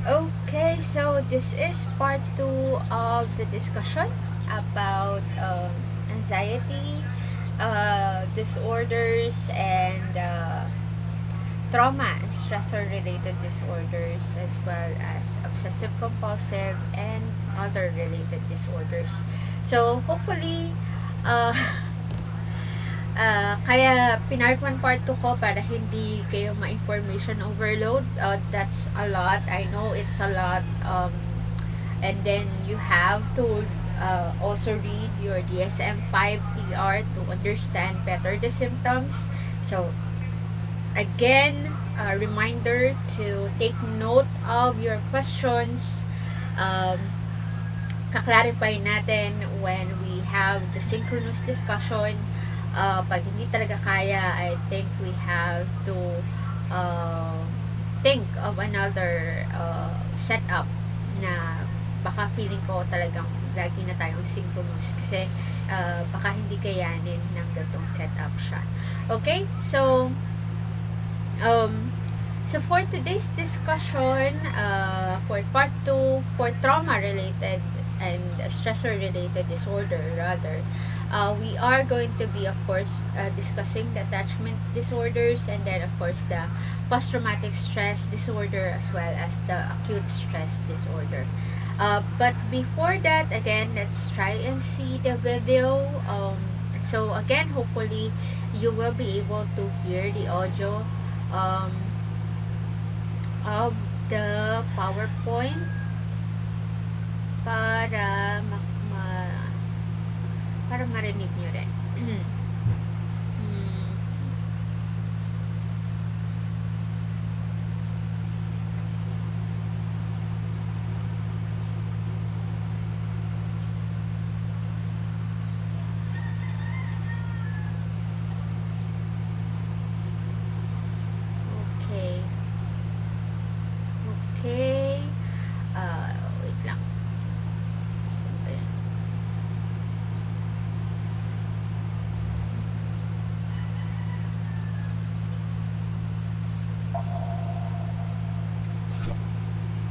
Okay, so this is part two of the discussion about anxiety disorders and trauma and stressor related disorders, as well as obsessive compulsive and other related disorders. So hopefully, uh, kaya pinart 1 part 2 ko para hindi kayo ma-information overload. That's a lot. I know it's a lot. And then you have to also read your DSM-5 PR to understand better the symptoms. So again, a reminder to take note of your questions. Um, Kaklarify natin when we have the synchronous discussion. Pag hindi talaga kaya, I think we have to uh, think of another setup na baka feeling ko talagang lagi na tayong synchronous kasi baka hindi kayanin ng gatong setup siya. Okay? Um, so for today's discussion, for part 2, for trauma-related and stressor-related disorder, rather, we are going to be, of course, discussing the attachment disorders and then, of course, the post-traumatic stress disorder as well as the acute stress disorder. But before that, again, let's try and see the video. So again, hopefully, you will be able to hear the audio um, of the PowerPoint para para marinig nyo rin. Hmm, okay. Okay. Wait lang. Saan ba yun?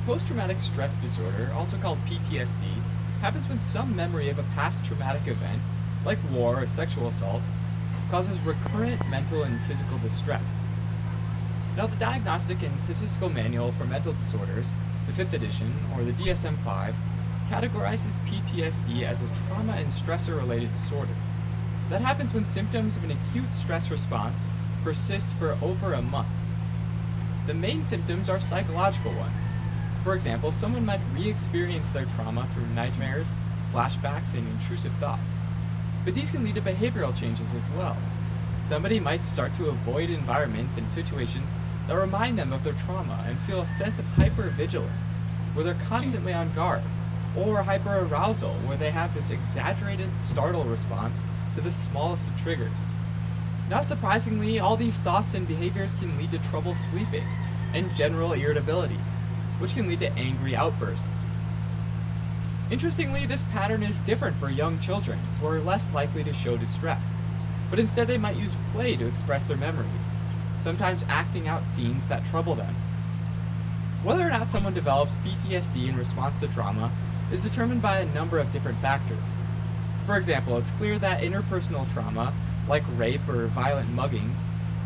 Post-traumatic stress disorder, also called PTSD, happens when some memory of a past traumatic event, like war or sexual assault, causes recurrent mental and physical distress. Now, the Diagnostic and Statistical Manual for Mental Disorders, the 5th edition, or the DSM-5, categorizes PTSD as a trauma and stressor-related disorder. That happens when symptoms of an acute stress response persist for over a month. The main symptoms are psychological ones. For example, someone might re-experience their trauma through nightmares, flashbacks, and intrusive thoughts. But these can lead to behavioral changes as well. Somebody might start to avoid environments and situations that remind them of their trauma and feel a sense of hypervigilance, where they're constantly on guard, or hyperarousal, where they have this exaggerated startle response to the smallest of triggers. Not surprisingly, all these thoughts and behaviors can lead to trouble sleeping and general irritability, which can lead to angry outbursts. Interestingly, this pattern is different for young children, who are less likely to show distress, but instead they might use play to express their memories, sometimes acting out scenes that trouble them. Whether or not someone develops PTSD in response to trauma is determined by a number of different factors. For example, it's clear that interpersonal trauma, like rape or violent muggings,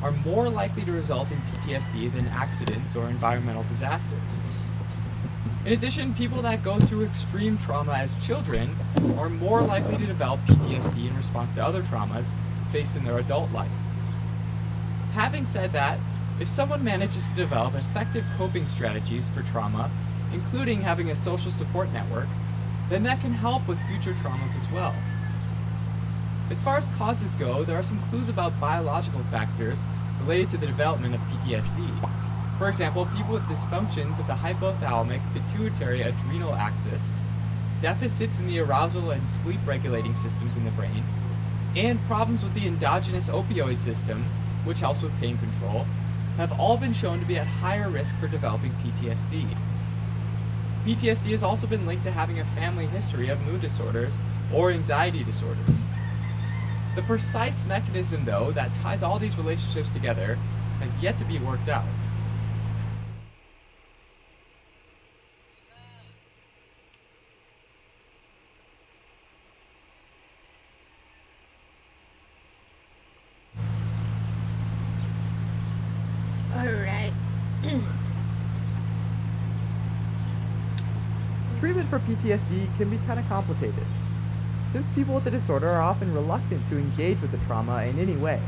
are more likely to result in PTSD than accidents or environmental disasters. In addition, people that go through extreme trauma as children are more likely to develop PTSD in response to other traumas faced in their adult life. Having said that, if someone manages to develop effective coping strategies for trauma, including having a social support network, then that can help with future traumas as well. As far as causes go, there are some clues about biological factors related to the development of PTSD. For example, people with dysfunctions of the hypothalamic pituitary adrenal axis, deficits in the arousal and sleep regulating systems in the brain, and problems with the endogenous opioid system, which helps with pain control, have all been shown to be at higher risk for developing PTSD. PTSD has also been linked to having a family history of mood disorders or anxiety disorders. The precise mechanism, though, that ties all these relationships together has yet to be worked out. Treatment for PTSD can be kind of complicated, since people with the disorder are often reluctant to engage with the trauma in any way,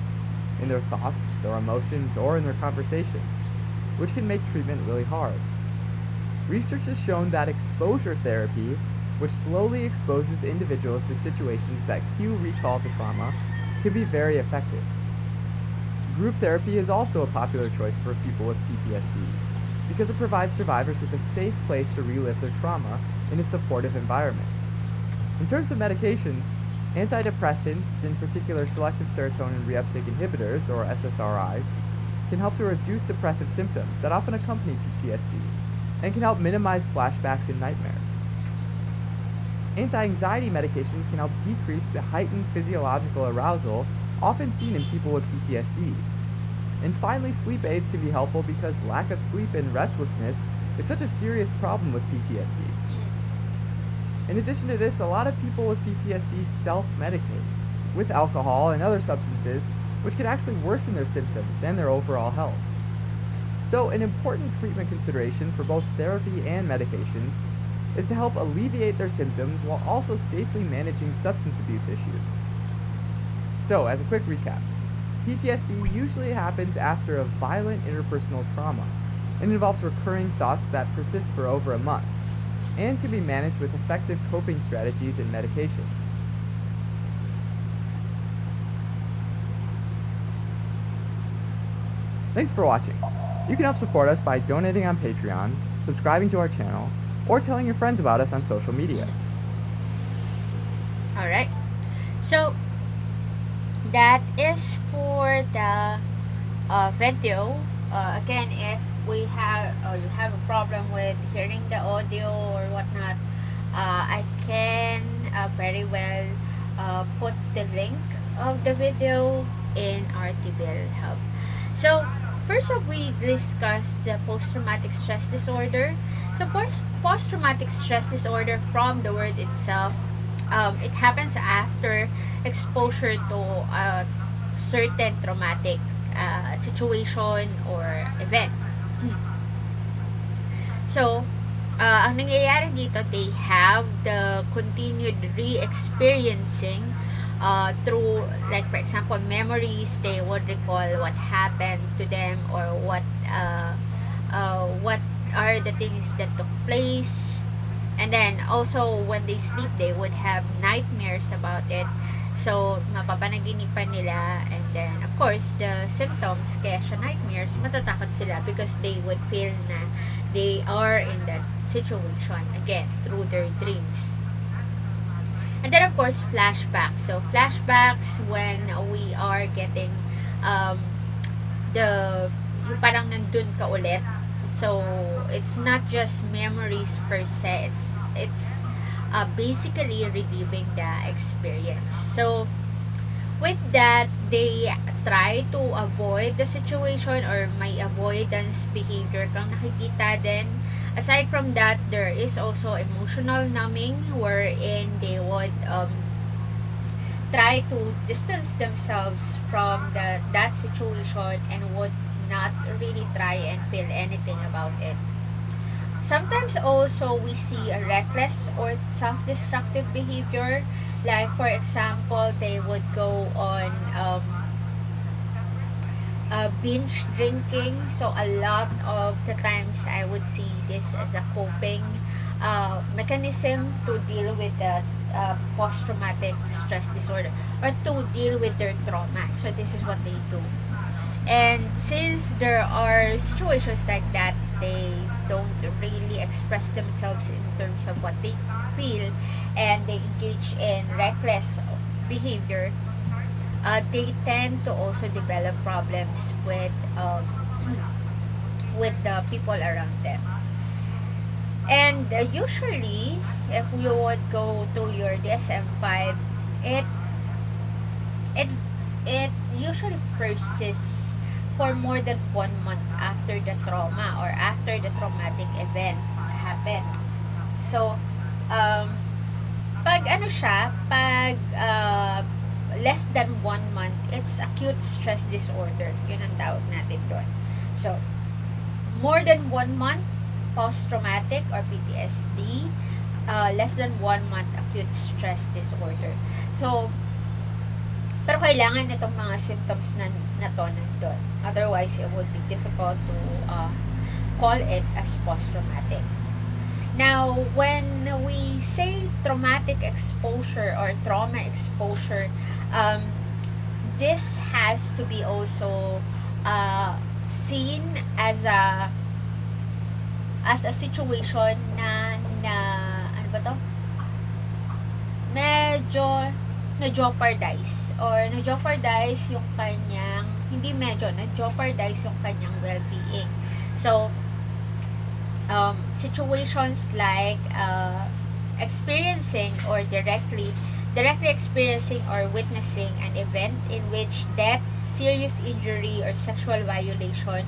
in their thoughts, their emotions, or in their conversations, which can make treatment really hard. Research has shown that exposure therapy, which slowly exposes individuals to situations that cue recall the trauma, can be very effective. Group therapy is also a popular choice for people with PTSD because it provides survivors with a safe place to relive their trauma in a supportive environment. In terms of medications, antidepressants, in particular selective serotonin reuptake inhibitors or SSRIs, can help to reduce depressive symptoms that often accompany PTSD and can help minimize flashbacks and nightmares. Anti anxiety medications can help decrease the heightened physiological arousal often seen in people with PTSD. And finally, sleep aids can be helpful because lack of sleep and restlessness is such a serious problem with PTSD. In addition to this, a lot of people with PTSD self medicate with alcohol and other substances, which can actually worsen their symptoms and their overall health. So, an important treatment consideration for both therapy and medications is to help alleviate their symptoms while also safely managing substance abuse issues. So, as a quick recap, PTSD usually happens after a violent interpersonal trauma and involves recurring thoughts that persist for over a month and can be managed with effective coping strategies and medications. Thanks for watching. You can help support us by donating on Patreon, subscribing to our channel, or telling your friends about us on social media. Alright. So, that is for the video. Again, if you have a problem with hearing the audio or whatnot, I can very well put the link of the video in our TBL Hub. So, first up, we discussed the post-traumatic stress disorder. So, post-traumatic stress disorder, from the word itself, it happens after exposure to a certain traumatic situation or event. So, ang nangyayari dito, they have the continued re-experiencing through, like for example, memories. They would recall what happened to them or what are the things that took place. And then also when they sleep, they would have nightmares about it. So, mapapanaginipan nila, and then of course, the symptoms kaya siya nightmares, matatakot sila because they would feel na they are in that situation again through their dreams. And then of course, flashbacks. So, flashbacks when we are getting yung parang nandun ka ulit. So, it's not just memories per se. It's basically reliving the experience. So, with that, they try to avoid the situation or may avoidance behavior kang nakikita din. Aside from that, there is also emotional numbing wherein they would try to distance themselves from that situation and would not really try and feel anything about it. Sometimes also we see a reckless or self-destructive behavior. Like for example, they would go on binge drinking. So a lot of the times I would see this as a coping mechanism to deal with the post-traumatic stress disorder or to deal with their trauma. So this is what they do. And since there are situations like that, they don't really express themselves in terms of what they feel and they engage in reckless behavior, they tend to also develop problems with with the people around them. And usually, if you would go to your DSM-5, it it it usually persists for more than 1 month after the trauma or after the traumatic event happened. So, pag ano siya, pag less than 1 month, it's acute stress disorder. Yun ang tawag natin doon. So, more than 1 month, post-traumatic or PTSD, less than 1 month acute stress disorder. So, pero kailangan itong mga symptoms na to nandun. Otherwise, it would be difficult to call it as post-traumatic. Now, when we say traumatic exposure or trauma exposure, this has to be also seen as a situation na ano ba to? Medyo na-jeopardize or na-jeopardize yung kanyang na-jeopardize yung kanyang well-being. So, situations like experiencing or directly experiencing or witnessing an event in which death, serious injury, or sexual violation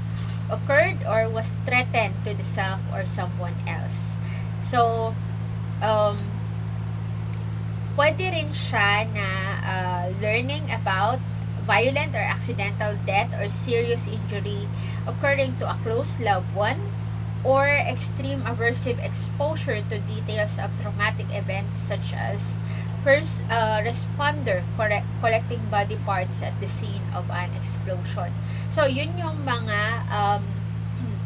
occurred or was threatened to the self or someone else. So, pwede rin siya na learning about violent or accidental death or serious injury occurring to a close loved one, or extreme aversive exposure to details of traumatic events such as first responder collecting body parts at the scene of an explosion. So, yun yung mga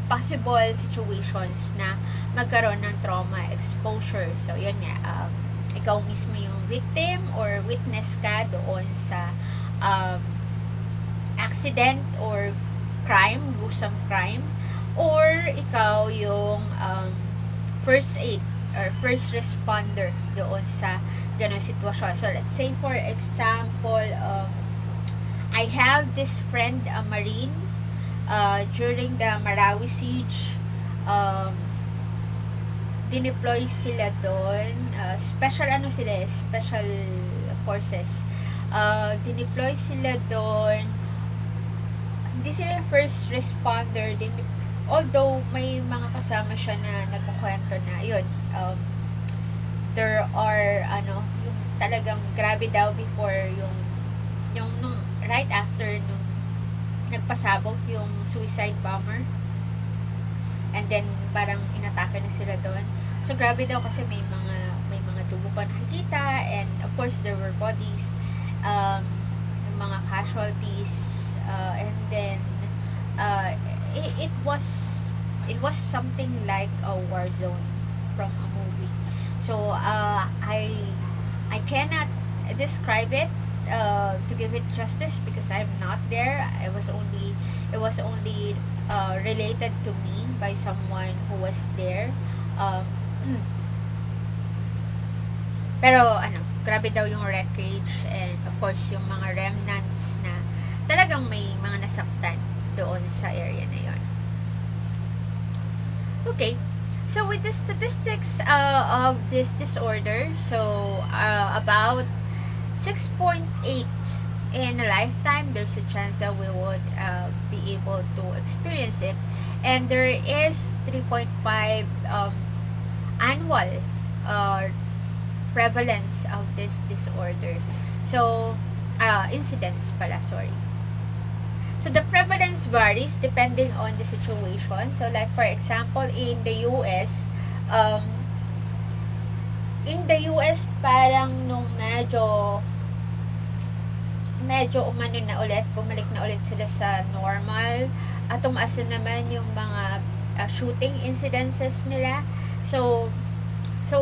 possible situations na magkaroon ng trauma exposure. So, yun nga, ikaw mismo yung victim or witness ka doon sa accident or crime, gruesome crime, or ikaw yung first aid or first responder doon sa ganong sitwasyon. So, let's say for example, I have this friend, a Marine, during the Marawi siege, dineploy sila doon, special forces, dineploy sila doon, hindi sila yung first responder, although may mga kasama siya na nagkukwento na yun, there are yung talagang grabe daw before yung nung right after nung nagpasabog yung suicide bomber, and then parang inatake na sila doon. So grabe daw kasi may mga dugo pa nakikita, and of course there were bodies, yung mga casualties, and then it was something like a war zone from a movie. So I cannot describe it to give it justice because I'm not there. It was only related to me by someone who was there. Pero grabe daw yung wreckage, and of course yung mga remnants na talagang may mga nasaktan doon sa area na yon. Okay. So with the statistics of this disorder, so about 6.8 in a lifetime, there's a chance that we would be able to experience it, and there is 3.5 annual prevalence of this disorder. So incidence pala, sorry. So the prevalence varies depending on the situation. So like for example, in the US parang nung medyo umano na ulit, bumalik na ulit sila sa normal, at tumaas na naman yung mga shooting incidences nila. So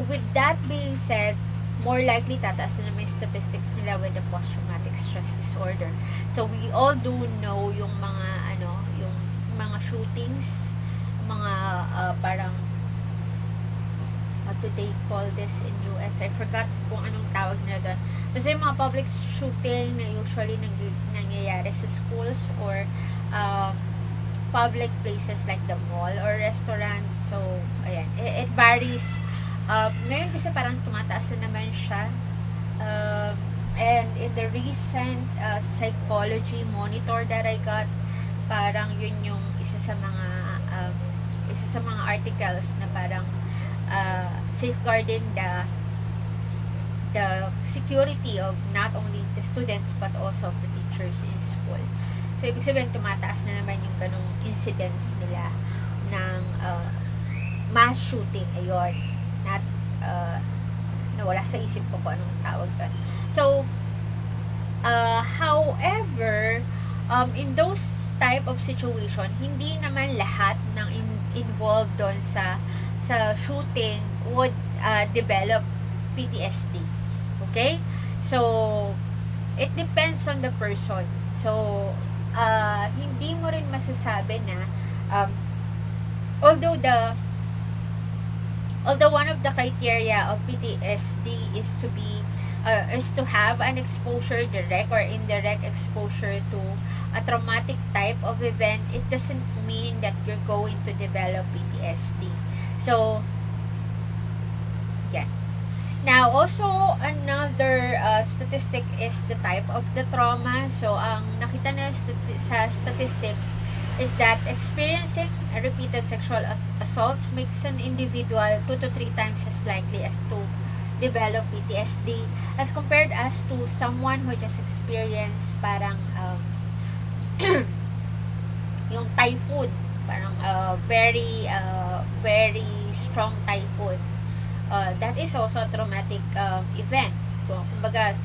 with that being said, more likely tataas na naman yung statistics nila with the post-traumatic stress disorder. So we all do know yung mga yung mga shootings, mga parang what do they call this in US? I forgot kung anong tawag nila doon. Basta yung mga public shooting na usually nangyayari sa schools or public places like the mall or restaurant. So ayan, it varies. Ngayon kasi parang tumataas na naman siya, and in the recent psychology monitor that I got, parang yun yung isa sa mga articles na parang safeguarding the security of not only the students but also of the teachers in school. So ibig sabihin tumataas na naman yung ganung incidents nila ng mass shooting, ayun, not nawala sa isip ko kung anong tawag doon. So, however, in those type of situation, hindi naman lahat ng involved doon sa shooting would develop PTSD. Okay? So, it depends on the person. So, hindi mo rin masasabi na although one of the criteria of PTSD is to have an exposure, direct or indirect exposure to a traumatic type of event, it doesn't mean that you're going to develop PTSD. So, yeah. Now, also, another statistic is the type of the trauma. So, ang nakita na sa statistics is that experiencing repeated sexual assaults makes an individual 2 to 3 times as likely as to develop PTSD as compared as to someone who just experienced parang yung typhoon, parang very strong typhoon. That is also a traumatic event. Kumbaga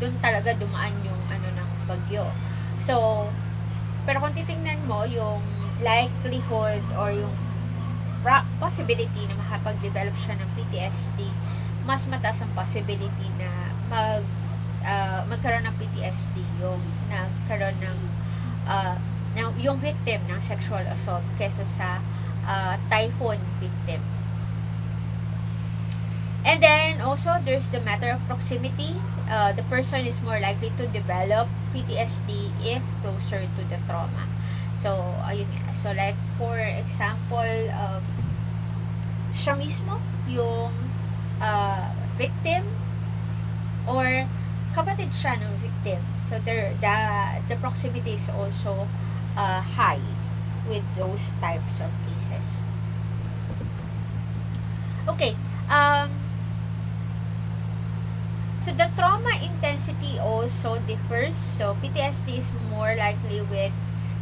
doon talaga dumaan yung ng bagyo. So, pero kung titingnan mo yung likelihood or yung possibility na makapag-develop siya ng PTSD, mas mataas ang possibility na magkaroon ng PTSD yung nagkaroon ng yung victim ng sexual assault kesa sa typhoon victim. And then also there's the matter of proximity. The person is more likely to develop PTSD if closer to the trauma. So ayun nga. So like for example, siya mismo yung victim or kapatid siya ng victim. So the proximity is also high with those types of cases. Okay. So the trauma intensity also differs. So PTSD is more likely with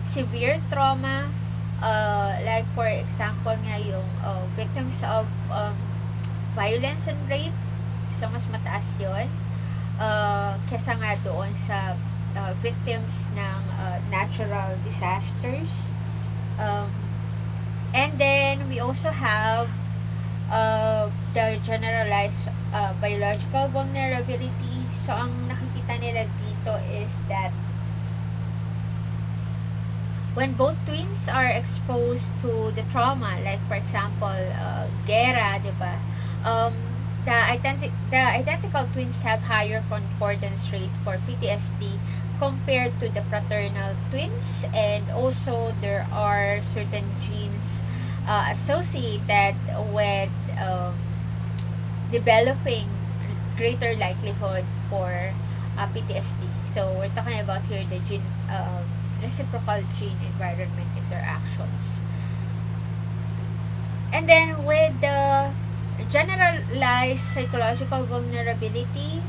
severe trauma, like for example nga yung victims of violence and rape. So mas mataas yun kesa nga doon sa victims ng natural disasters. And then we also have the generalized biological vulnerability. So ang nakikita nila dito is that when both twins are exposed to the trauma, like for example gera, diba, the identical twins have higher concordance rate for PTSD compared to the fraternal twins, and also there are certain genes associated with developing greater likelihood for PTSD. So we're talking about here the gene reciprocal gene environment interactions. And then with the generalized psychological vulnerability,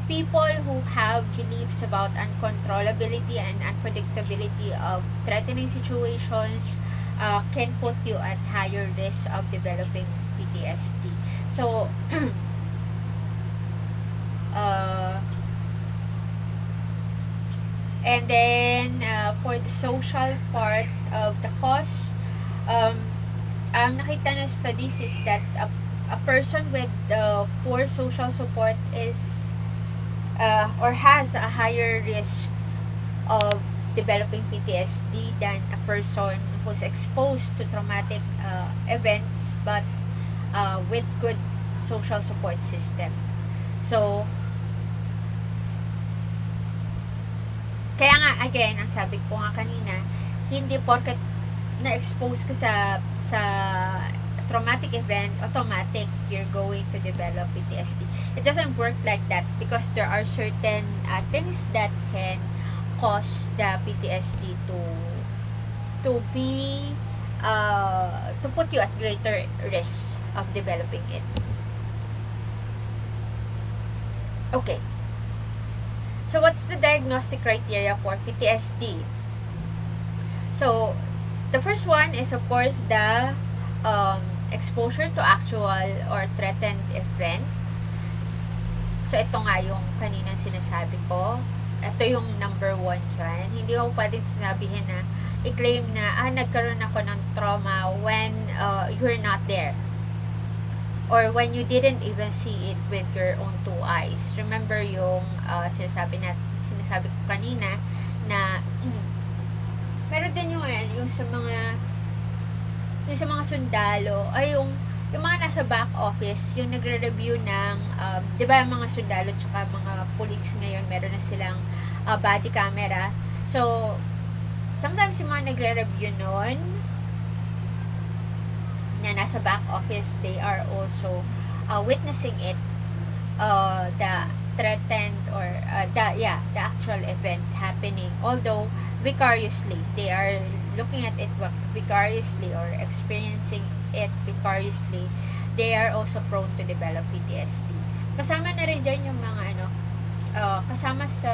people who have beliefs about uncontrollability and unpredictability of threatening situations can put you at higher risk of developing PTSD. So, and then for the social part of the cause, ang nakita ng studies is that a person with poor social support is or has a higher risk of developing PTSD than a person who's exposed to traumatic events but with good social support system. So, kaya nga, again, ang sabi ko nga kanina, hindi porket na-expose ka sa traumatic event, automatic you're going to develop PTSD. It doesn't work like that because there are certain things that can cause the PTSD to be to put you at greater risk of developing it. Okay. So what's the diagnostic criteria for PTSD? So the first one is of course the exposure to actual or threatened event. So, ito nga yung kaninang sinasabi ko. Ito yung number 1 dyan. Hindi mo pwedeng sinabihin na, i-claim na, nagkaroon ako ng trauma when you're not there. Or when you didn't even see it with your own 2 eyes. Remember yung sinasabi ko kanina na meron din yung sa mga sundalo ay yung mga nasa back office, yung nagre-review ng 'di ba yung mga sundalo tsaka mga police ngayon meron na silang body camera. So sometimes yung mga nagre-review noon na nasa back office, they are also witnessing it, the threatened or the actual event happening, although vicariously they are looking at it vicariously or experiencing it vicariously. They are also prone to develop PTSD. Kasama na rin dyan yung mga kasama sa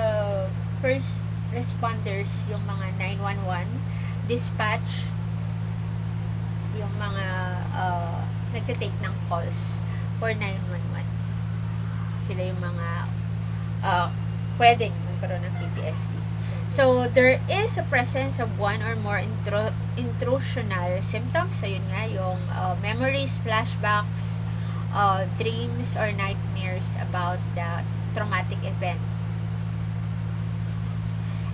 first responders yung mga 911 dispatch, yung mga nagte-take ng calls for 911. Sila yung mga pwedeng magkaroon ng PTSD. So, there is a presence of one or more intrusional symptoms. So, yun nga, yung memories, flashbacks, dreams, or nightmares about the traumatic event.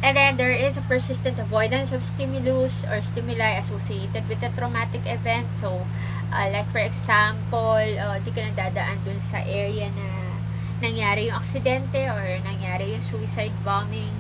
And then, there is a persistent avoidance of stimulus or stimuli associated with the traumatic event. So, like for example, di ka nadadaan dun sa area na nangyari yung aksidente or nangyari yung suicide bombing.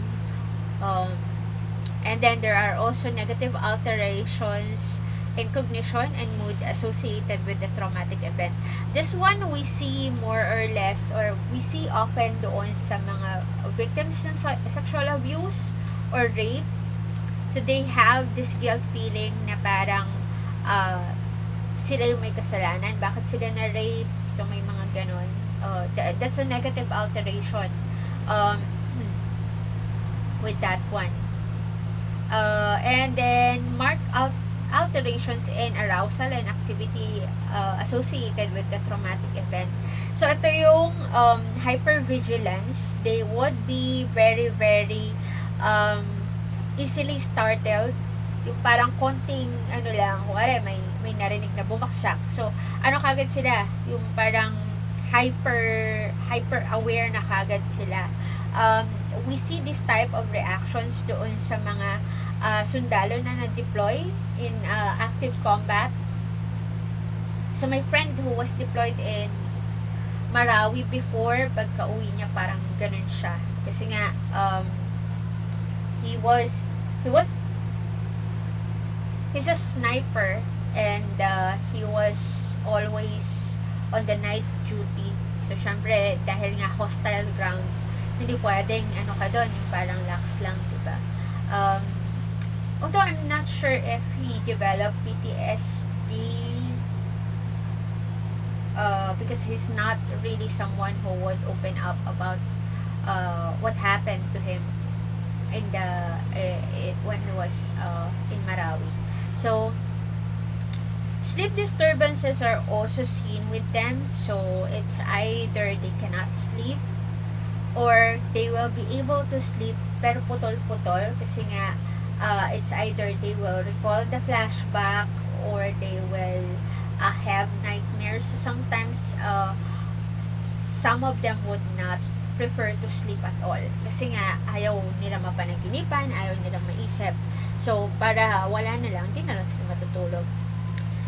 And then, there are also negative alterations in cognition and mood associated with the traumatic event. This one, we see more or less, or we see often doon sa mga victims ng sexual abuse or rape. So, they have this guilt feeling na parang sila yung may kasalanan. Bakit sila na-rape? So, may mga ganon. That's a negative alteration with that one. And then, marked alterations in arousal and activity associated with the traumatic event. So, ito yung hypervigilance. They would be very, very easily startled. Yung parang konting, may narinig na bumaksak. So, kagad sila? Yung parang hyper aware na kagad sila. We see this type of reactions doon sa mga sundalo na na-deploy in active combat. So, my friend who was deployed in Marawi before, pagka-uwi niya, parang ganun siya. Kasi nga, he's a sniper and he was always on the night duty. So, syempre, dahil nga hostile ground, hindi pwedeng ka doon, yung parang lax lang, diba? Although I'm not sure if he developed PTSD because he's not really someone who would open up about what happened to him in when he was in Marawi. So, sleep disturbances are also seen with them. So, it's either they cannot sleep or they will be able to sleep pero putol-putol kasi nga it's either they will recall the flashback or they will have nightmares. So sometimes some of them would not prefer to sleep at all kasi nga ayaw nila mapanaginipan, ayaw nila maisip. So para wala na lang, hindi na lang sila matutulog.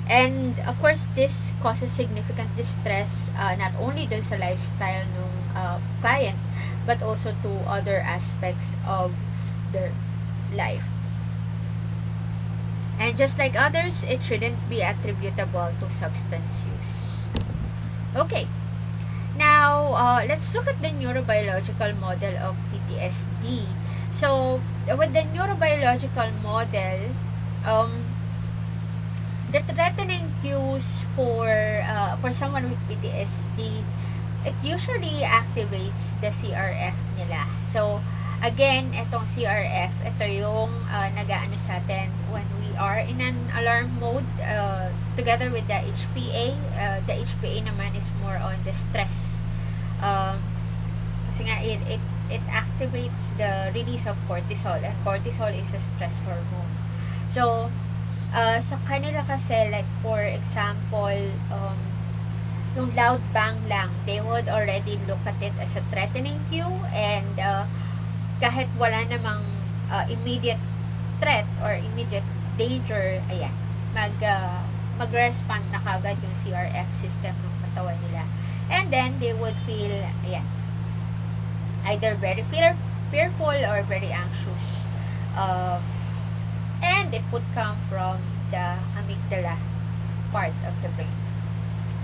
And of course, this causes significant distress not only dun sa lifestyle ng client but also to other aspects of their life. And just like others, it shouldn't be attributable to substance use. Okay. Now, let's look at the neurobiological model of PTSD. So, with the neurobiological model, the threatening cues for someone with PTSD, it usually activates the CRF nila. So, again, itong CRF, ito yung nag-aano sa atin when we are in an alarm mode. together with the HPA. The HPA naman is more on the stress. Kasi nga it activates the release of cortisol, and cortisol is a stress hormone. So sa kanila kasi, like for example, yung loud bang lang, they would already look at it as a threatening cue, and kahit wala namang immediate threat or immediate danger, ayan, mag-respond na kagad yung CRF system ng katawan nila. And then, they would feel, ayan, either very fearful or very anxious. And it would come from the amygdala part of the brain.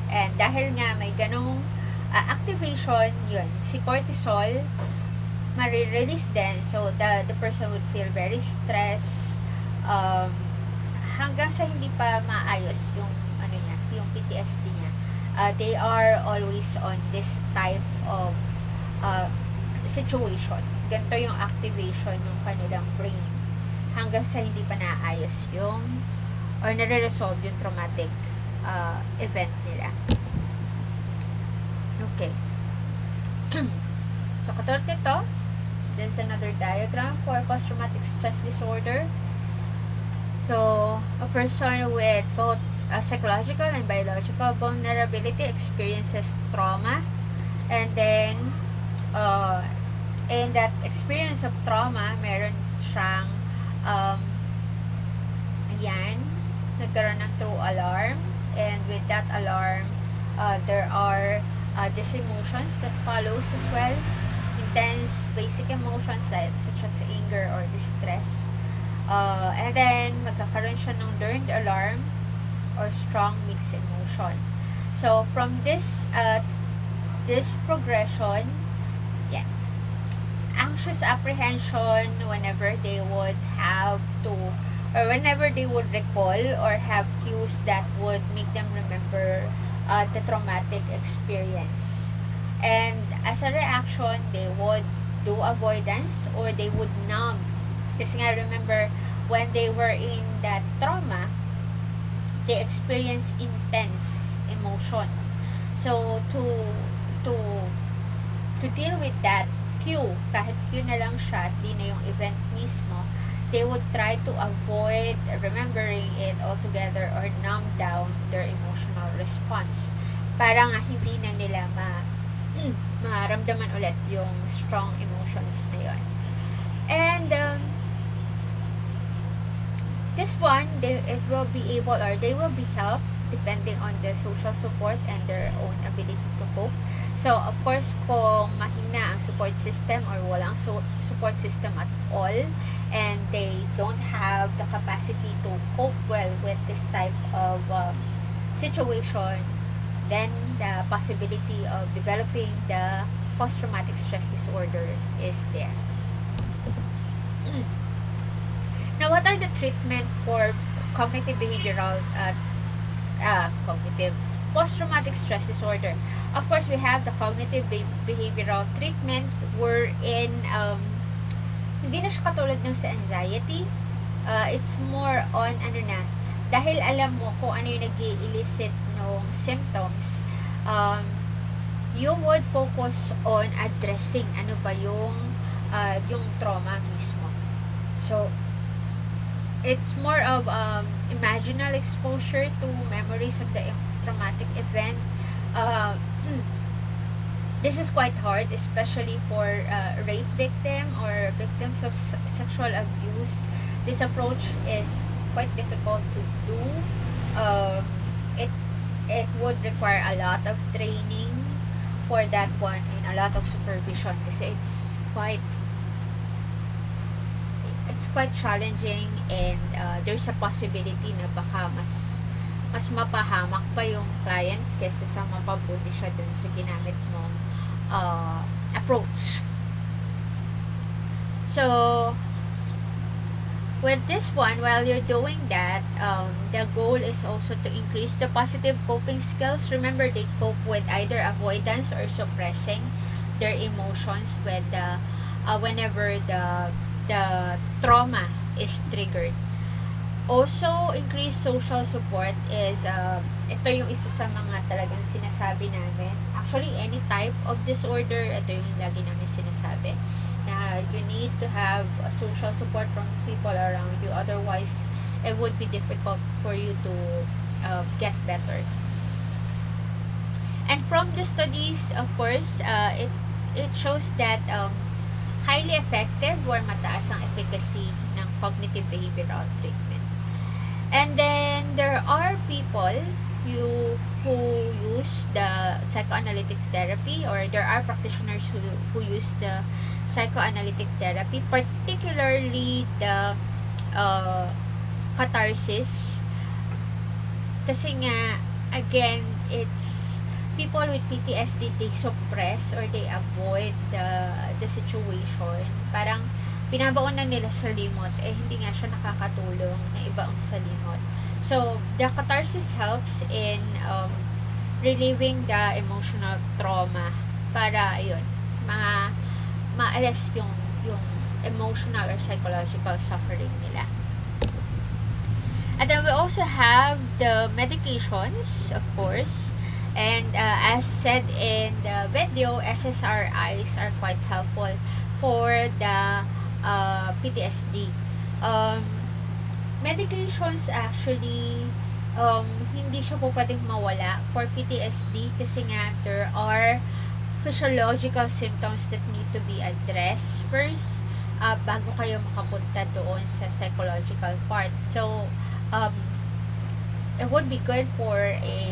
And dahil nga may ganong activation, yun, si cortisol, ma-release din. So, the person would feel very stressed, hanggang sa hindi pa maayos yung, ano niya, yung PTSD niya. They are always on this type of situation. Ganito yung activation ng kanilang brain hanggang sa hindi pa naayos yung or nare-resolve yung traumatic event nila. Okay. So, katulad nito, this is another diagram for post-traumatic stress disorder. So, a person with both psychological and biological vulnerability experiences trauma, and then in that experience of trauma, meron siyang ayan, nagkaroon ng true alarm, and with that alarm, there are these emotions that follows as well. Intense basic emotions such as anger or distress. And then, magkakaroon siya ng learned alarm or strong mixed emotion. So, from this progression, yeah, anxious apprehension whenever they would have to, or whenever they would recall or have cues that would make them remember the traumatic experience. And as a reaction, they would do avoidance or they would numb. Kasi nga, remember, when they were in that trauma, they experience intense emotion. So, to deal with that cue, kahit cue na lang siya, di na yung event mismo, they would try to avoid remembering it altogether or numb down their emotional response. Para nga hindi na nila maramdaman ulit yung strong emotions na yun. And this one, they will be helped depending on the social support and their own ability to cope. So, of course, kung mahina ang support system or walang support system at all, and they don't have the capacity to cope well with this type of situation, then the possibility of developing the post-traumatic stress disorder is there. Now, what are the treatment for cognitive behavioral cognitive post-traumatic stress disorder? Of course, we have the cognitive behavioral treatment wherein hindi na siya katulad ng sa anxiety. It's more on dahil alam mo kung ano yung nag-i-elicit ng symptoms, you would focus on addressing ano ba yung trauma mismo. So, it's more of imaginal exposure to memories of the traumatic event. This is quite hard, especially for rape victim or victims of sexual abuse. This approach is quite difficult to do. It would require a lot of training for that one and a lot of supervision kasi it's quite challenging, and there's a possibility na baka mas mapahamak pa yung client kaysa sa mapabuti siya dun sa ginamit mong approach. So, with this one, while you're doing that, the goal is also to increase the positive coping skills. Remember, they cope with either avoidance or suppressing their emotions with whenever the trauma is triggered. Also, increased social support is, ito yung isa sa mga talagang sinasabi namin. Actually, any type of disorder, ito yung lagi namin sinasabi. Na you need to have a social support from people around you. Otherwise, it would be difficult for you to get better. And from the studies, of course, it shows that highly effective or mataas ang efficacy ng cognitive behavioral treatment. And then there are people who use the psychoanalytic therapy, or there are practitioners who use the psychoanalytic therapy, particularly the catharsis. Kasi nga, again, it's people with PTSD, they suppress or they avoid the situation. Parang binabaon na nila sa limot, hindi nga siya nakakatulong na ibaon sa limot. So, the catharsis helps in relieving the emotional trauma para, ayun, maalis yung emotional or psychological suffering nila. And then we also have the medications, of course. And as said in the video, SSRIs are quite helpful for the PTSD. Medications actually, hindi siya po pwedeng mawala for PTSD kasi nga there are physiological symptoms that need to be addressed first bago kayo makapunta doon sa psychological part. So, it would be good for a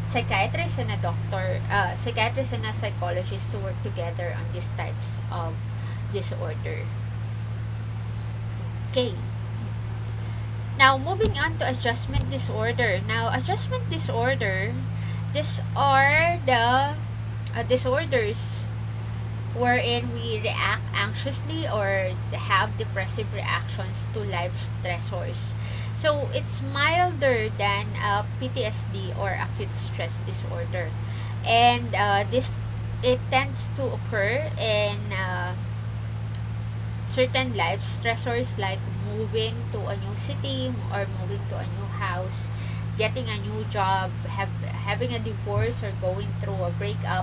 psychiatrist and a doctor, psychiatrist and a psychologist to work together on these types of disorder. Okay. Now, moving on to adjustment disorder. Now, adjustment disorder, these are the disorders wherein we react anxiously or have depressive reactions to life stressors. So, it's milder than PTSD or acute stress disorder. And it tends to occur in certain life stressors like moving to a new city or moving to a new house, getting a new job, having a divorce, or going through a breakup.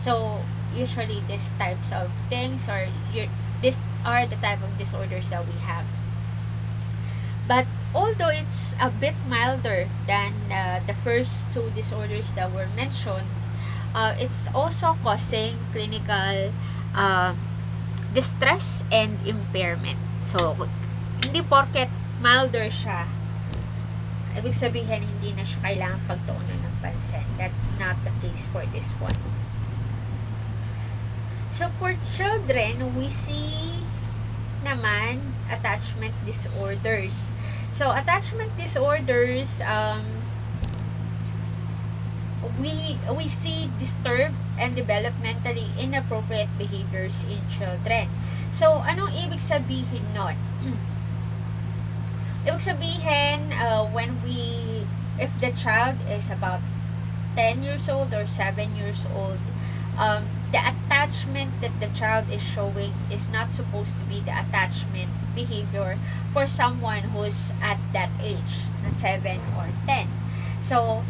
So, usually these types of things, or these are the type of disorders that we have. But although it's a bit milder than the first two disorders that were mentioned, it's also causing clinical distress and impairment. So, hindi porket milder siya, ibig sabihin hindi na siya kailangan pagtuunan ng pansin. That's not the case for this one. So, for children, we see naman attachment disorders. So, attachment disorders, we see disturbed and developmentally inappropriate behaviors in children. So, anong ibig sabihin nun? Ibig sabihin, if the child is about 10 years old or 7 years old, the attachment that the child is showing is not supposed to be the attachment behavior for someone who's at that age, na 7 or 10. So,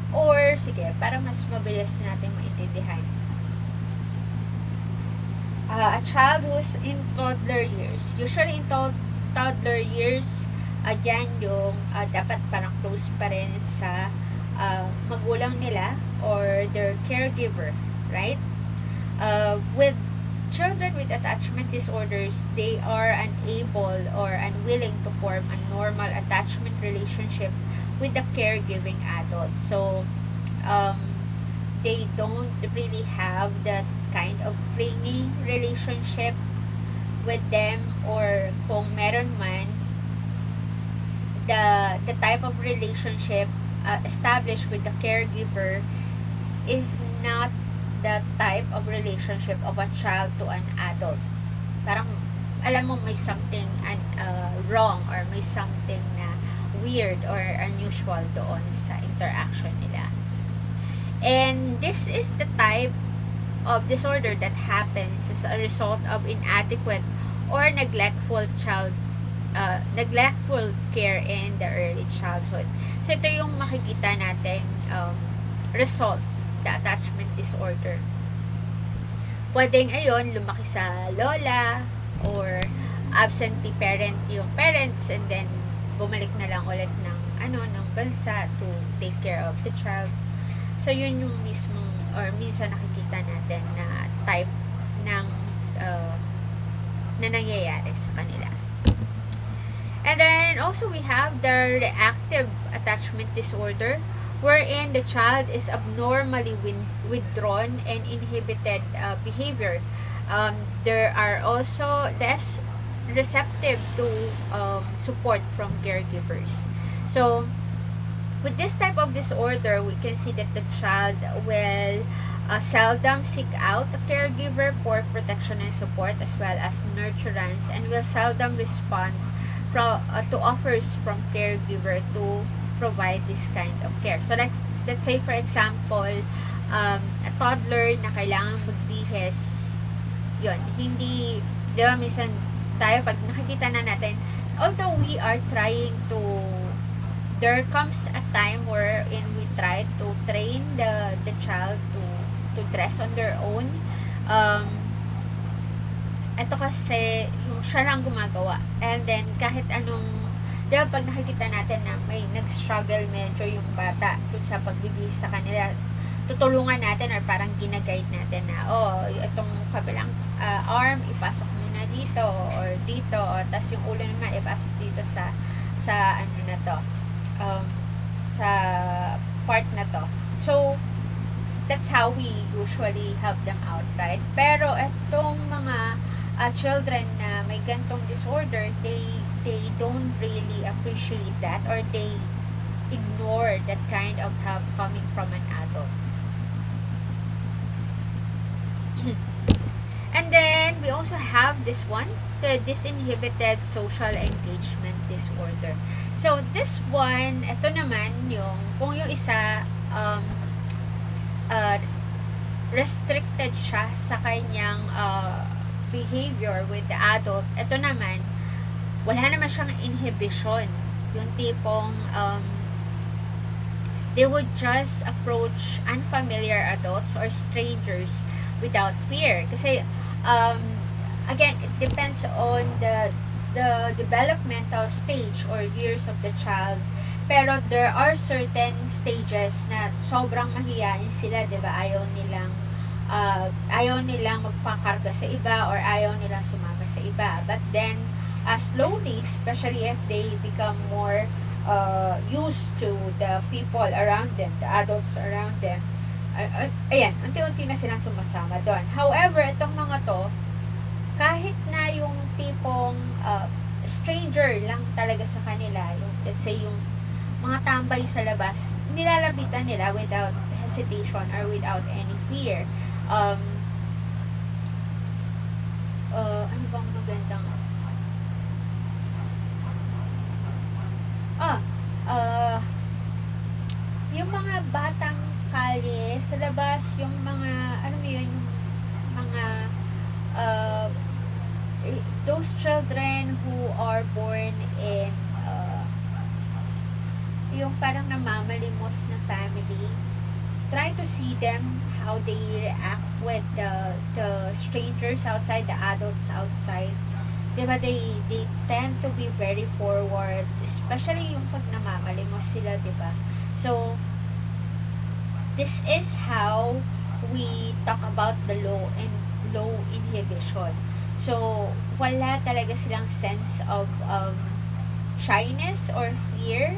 or, sige, para mas mabilis natin maintindihan. A child who's in toddler years. Usually in toddler years, yan yung dapat parang close pa rin sa magulang nila or their caregiver, right? With children with attachment disorders, they are unable or unwilling to form a normal attachment relationship with the caregiving adult. So, they don't really have that kind of clingy relationship with them, or kung meron man, the type of relationship established with the caregiver is not the type of relationship of a child to an adult. Parang alam mo may something wrong or may something na weird or unusual doon sa interaction nila. And this is the type of disorder that happens as a result of inadequate or neglectful child neglectful care in the early childhood. So ito yung makikita natin result, the attachment disorder. Pwedeng ayun, lumaki sa lola or absentee parent yung parents, and then bumalik na lang ulit ng bansa to take care of the child. So yun yung mismong or minsan nakikita natin na type ng na nangyayari sa kanila. And then also we have the reactive attachment disorder, wherein the child is abnormally withdrawn and inhibited behavior. There are also less receptive to support from caregivers. So with this type of disorder, we can see that the child will seldom seek out a caregiver for protection and support as well as nurturance, and will seldom respond to offers from caregiver to provide this kind of care. So like, let's say for example, a toddler na kailangan magbihis, yun, hindi, di ba minsan tayo pag nakikita na natin, although we are trying to, there comes a time wherein we try to train the child to dress on their own. Ito kasi yung siya lang gumagawa, and then kahit anong, di ba pag nakikita natin na may nag-struggle medyo yung bata dun sa pagbibihis sa kanila, tutulungan natin or parang ginaguide natin na itong kabilang arm ipasok muna dito or dito, or tas yung ulo naman ipasok dito sa ano na to, sa part na to. So that's how we usually help them out, right? Pero itong mga children na may gantong disorder, they don't really appreciate that, or they ignore that kind of help coming from an adult. And then we also have this one, the disinhibited social engagement disorder. So this one, ito naman yung kung yung isa restricted siya sa kanyang behavior with the adult. Ito naman, wala naman siyang inhibition. Yung tipong they would just approach unfamiliar adults or strangers without fear. Kasi again, it depends on the developmental stage or years of the child. Pero there are certain stages na sobrang mahiyain sila, 'di ba? Ayaw nilang magpakarga sa iba, or ayaw nilang sumama sa iba. But then slowly, especially if they become more used to the people around them, the adults around them, ayan, unti-unti na silang sumasama doon. However, itong mga to, kahit na yung tipong stranger lang talaga sa kanila, yung, let's say yung mga tambay sa labas, nilalabitan nila without hesitation or without any fear. Ano bang magandang yung mga batang kalye sa labas, yung mga ano mo yun, yung mga those children who are born in yung parang namamalimos na family, try to see them how they react with the strangers outside, the adults outside. Diba, they tend to be very forward, especially yung pag namamalimos sila, diba? So this is how we talk about the low inhibition. So wala talaga silang sense of shyness or fear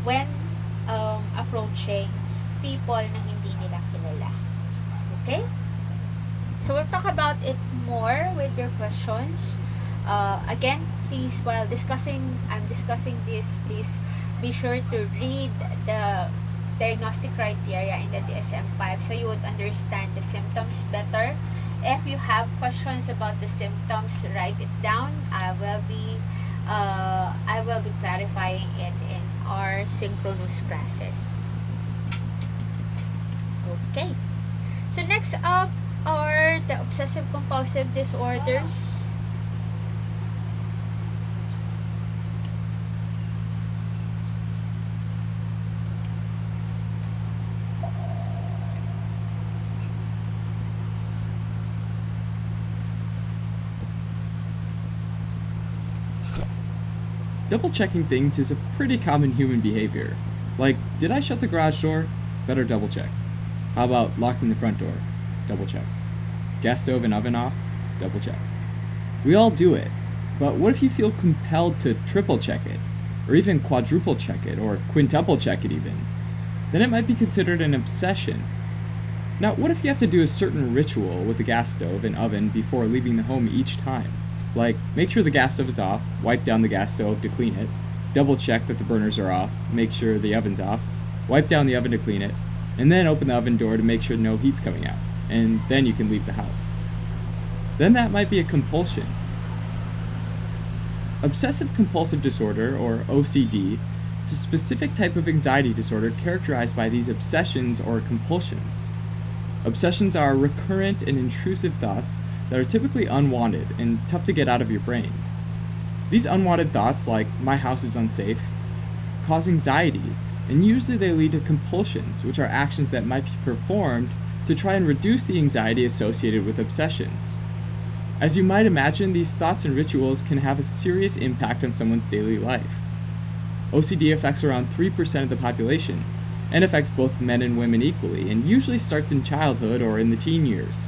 when approaching people na hindi nila kilala. Okay? So we'll talk about it more with your questions. Again, please, while I'm discussing this, please be sure to read the diagnostic criteria in the DSM-5 so you would understand the symptoms better. If you have questions about the symptoms, write it down. I will be clarifying it in our synchronous classes. Okay. So next up are the obsessive compulsive disorders. Double checking things is a pretty common human behavior. Like, did I shut the garage door? Better double check. How about locking the front door? Double check. Gas stove and oven off? Double check. We all do it, but what if you feel compelled to triple check it, or even quadruple check it, or quintuple check it even? Then it might be considered an obsession. Now, what if you have to do a certain ritual with the gas stove and oven before leaving the home each time? Like, make sure the gas stove is off, wipe down the gas stove to clean it, double check that the burners are off, make sure the oven's off, wipe down the oven to clean it, and then open the oven door to make sure no heat's coming out, and then you can leave the house. Then that might be a compulsion. Obsessive compulsive disorder, or OCD, is a specific type of anxiety disorder characterized by these obsessions or compulsions. Obsessions are recurrent and intrusive thoughts that are typically unwanted and tough to get out of your brain. These unwanted thoughts, like my house is unsafe, cause anxiety, and usually they lead to compulsions, which are actions that might be performed to try and reduce the anxiety associated with obsessions. As you might imagine, these thoughts and rituals can have a serious impact on someone's daily life. OCD affects around 3% of the population, and affects both men and women equally, and usually starts in childhood or in the teen years.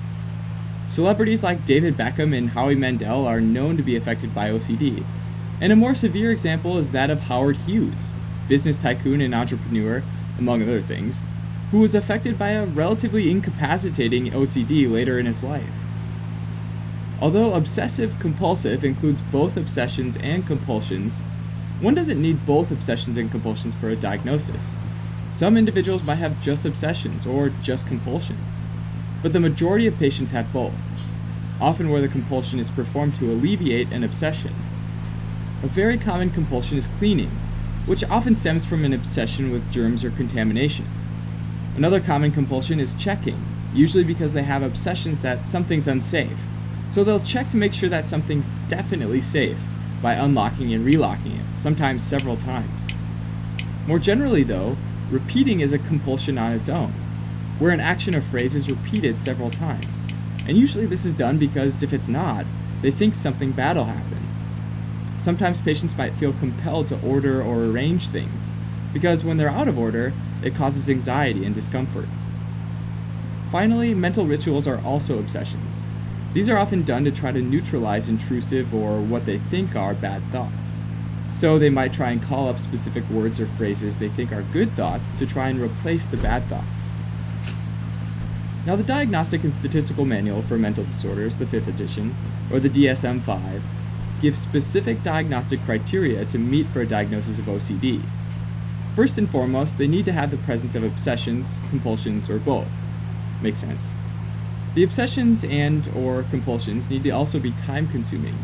Celebrities like David Beckham and Howie Mandel are known to be affected by OCD, and a more severe example is that of Howard Hughes, business tycoon and entrepreneur, among other things, who was affected by a relatively incapacitating OCD later in his life. Although obsessive-compulsive includes both obsessions and compulsions, one doesn't need both obsessions and compulsions for a diagnosis. Some individuals might have just obsessions or just compulsions, but the majority of patients have both, often where the compulsion is performed to alleviate an obsession. A very common compulsion is cleaning, which often stems from an obsession with germs or contamination. Another common compulsion is checking, usually because they have obsessions that something's unsafe, so they'll check to make sure that something's definitely safe by unlocking and relocking it, sometimes several times. More generally though, repeating is a compulsion on its own, where an action or phrase is repeated several times, and usually this is done because if it's not, they think something bad will happen. Sometimes patients might feel compelled to order or arrange things, because when they're out of order, it causes anxiety and discomfort. Finally, mental rituals are also obsessions. These are often done to try to neutralize intrusive or what they think are bad thoughts. So they might try and call up specific words or phrases they think are good thoughts to try and replace the bad thoughts. Now, the Diagnostic and Statistical Manual for Mental Disorders, the 5th edition, or the DSM-5, gives specific diagnostic criteria to meet for a diagnosis of OCD. First and foremost, they need to have the presence of obsessions, compulsions, or both. Makes sense. The obsessions and/or compulsions need to also be time-consuming,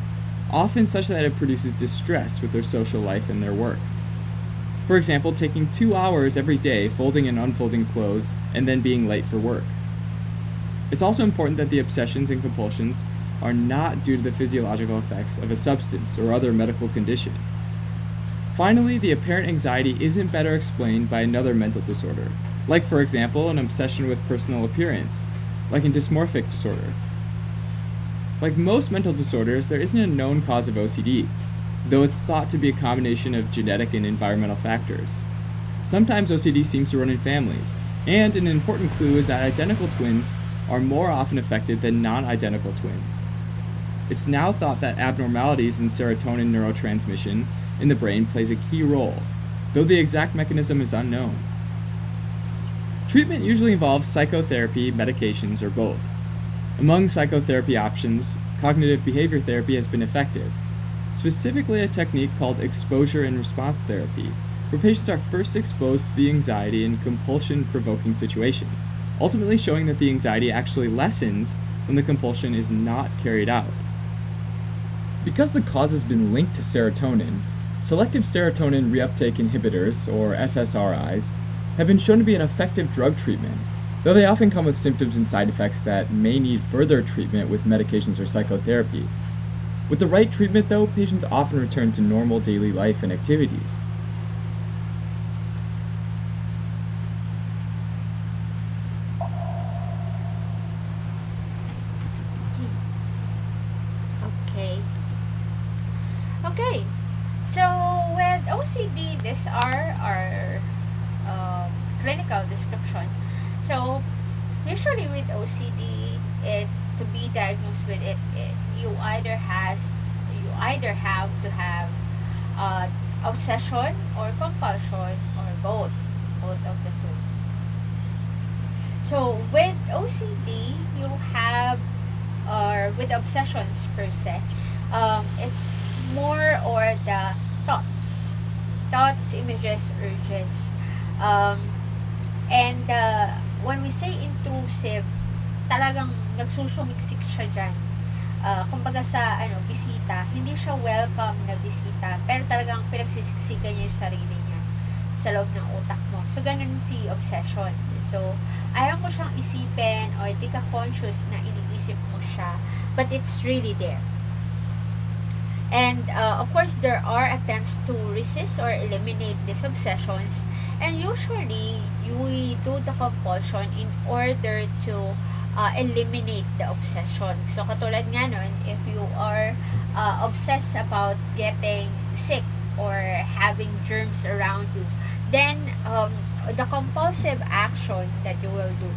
often such that it produces distress with their social life and their work. For example, taking 2 hours every day folding and unfolding clothes and then being late for work. It's also important that the obsessions and compulsions are not due to the physiological effects of a substance or other medical condition. Finally, the apparent anxiety isn't better explained by another mental disorder, like for example, an obsession with personal appearance, like in dysmorphic disorder. Like most mental disorders, there isn't a known cause of OCD, though it's thought to be a combination of genetic and environmental factors. Sometimes OCD seems to run in families, and an important clue is that identical twins are more often affected than non-identical twins. It's now thought that abnormalities in serotonin neurotransmission in the brain plays a key role, though the exact mechanism is unknown. Treatment usually involves psychotherapy, medications, or both. Among psychotherapy options, cognitive behavior therapy has been effective, specifically a technique called exposure and response therapy, where patients are first exposed to the anxiety and compulsion-provoking situation, ultimately showing that the anxiety actually lessens when the compulsion is not carried out. Because the cause has been linked to serotonin, selective serotonin reuptake inhibitors, or SSRIs, have been shown to be an effective drug treatment, though they often come with symptoms and side effects that may need further treatment with medications or psychotherapy. With the right treatment, though, patients often return to normal daily life and activities. Okay. Okay. So these are our clinical description. So usually with OCD, it to be diagnosed with it you either have to have obsession or compulsion or both of the two. So with OCD, you have or with obsessions per se, it's more or the thoughts, images, urges, um, and when we say intrusive, talagang nagsusumiksik siya dyan. Kumbaga sa bisita, hindi siya welcome na bisita, pero talagang pinagsisiksikan niya yung sarili niya sa loob ng utak mo. So, ganun si obsession. So, ayaw mo siyang isipin or di ka conscious na iniisip mo siya, but it's really there. And of course, there are attempts to resist or eliminate these obsessions, and usually we do the compulsion in order to eliminate the obsession. So katulad nga nun, if you are obsessed about getting sick or having germs around you, then the compulsive action that you will do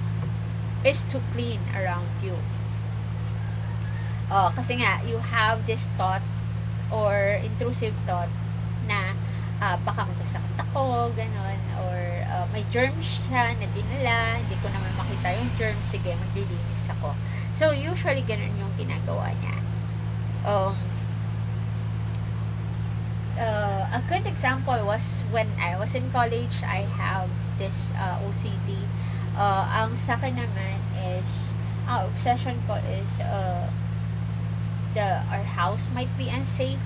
is to clean around you. Kasi nga, you have this thought or intrusive thought na baka magkasakit ako, ganun, or may germs siya na dinala, hindi ko naman makita yung germs, sige, maglilinis ako. So, usually, ganun yung ginagawa niya. A good example was when I was in college, I have this OCD. Ang sa akin naman is, obsession ko is, our house might be unsafe.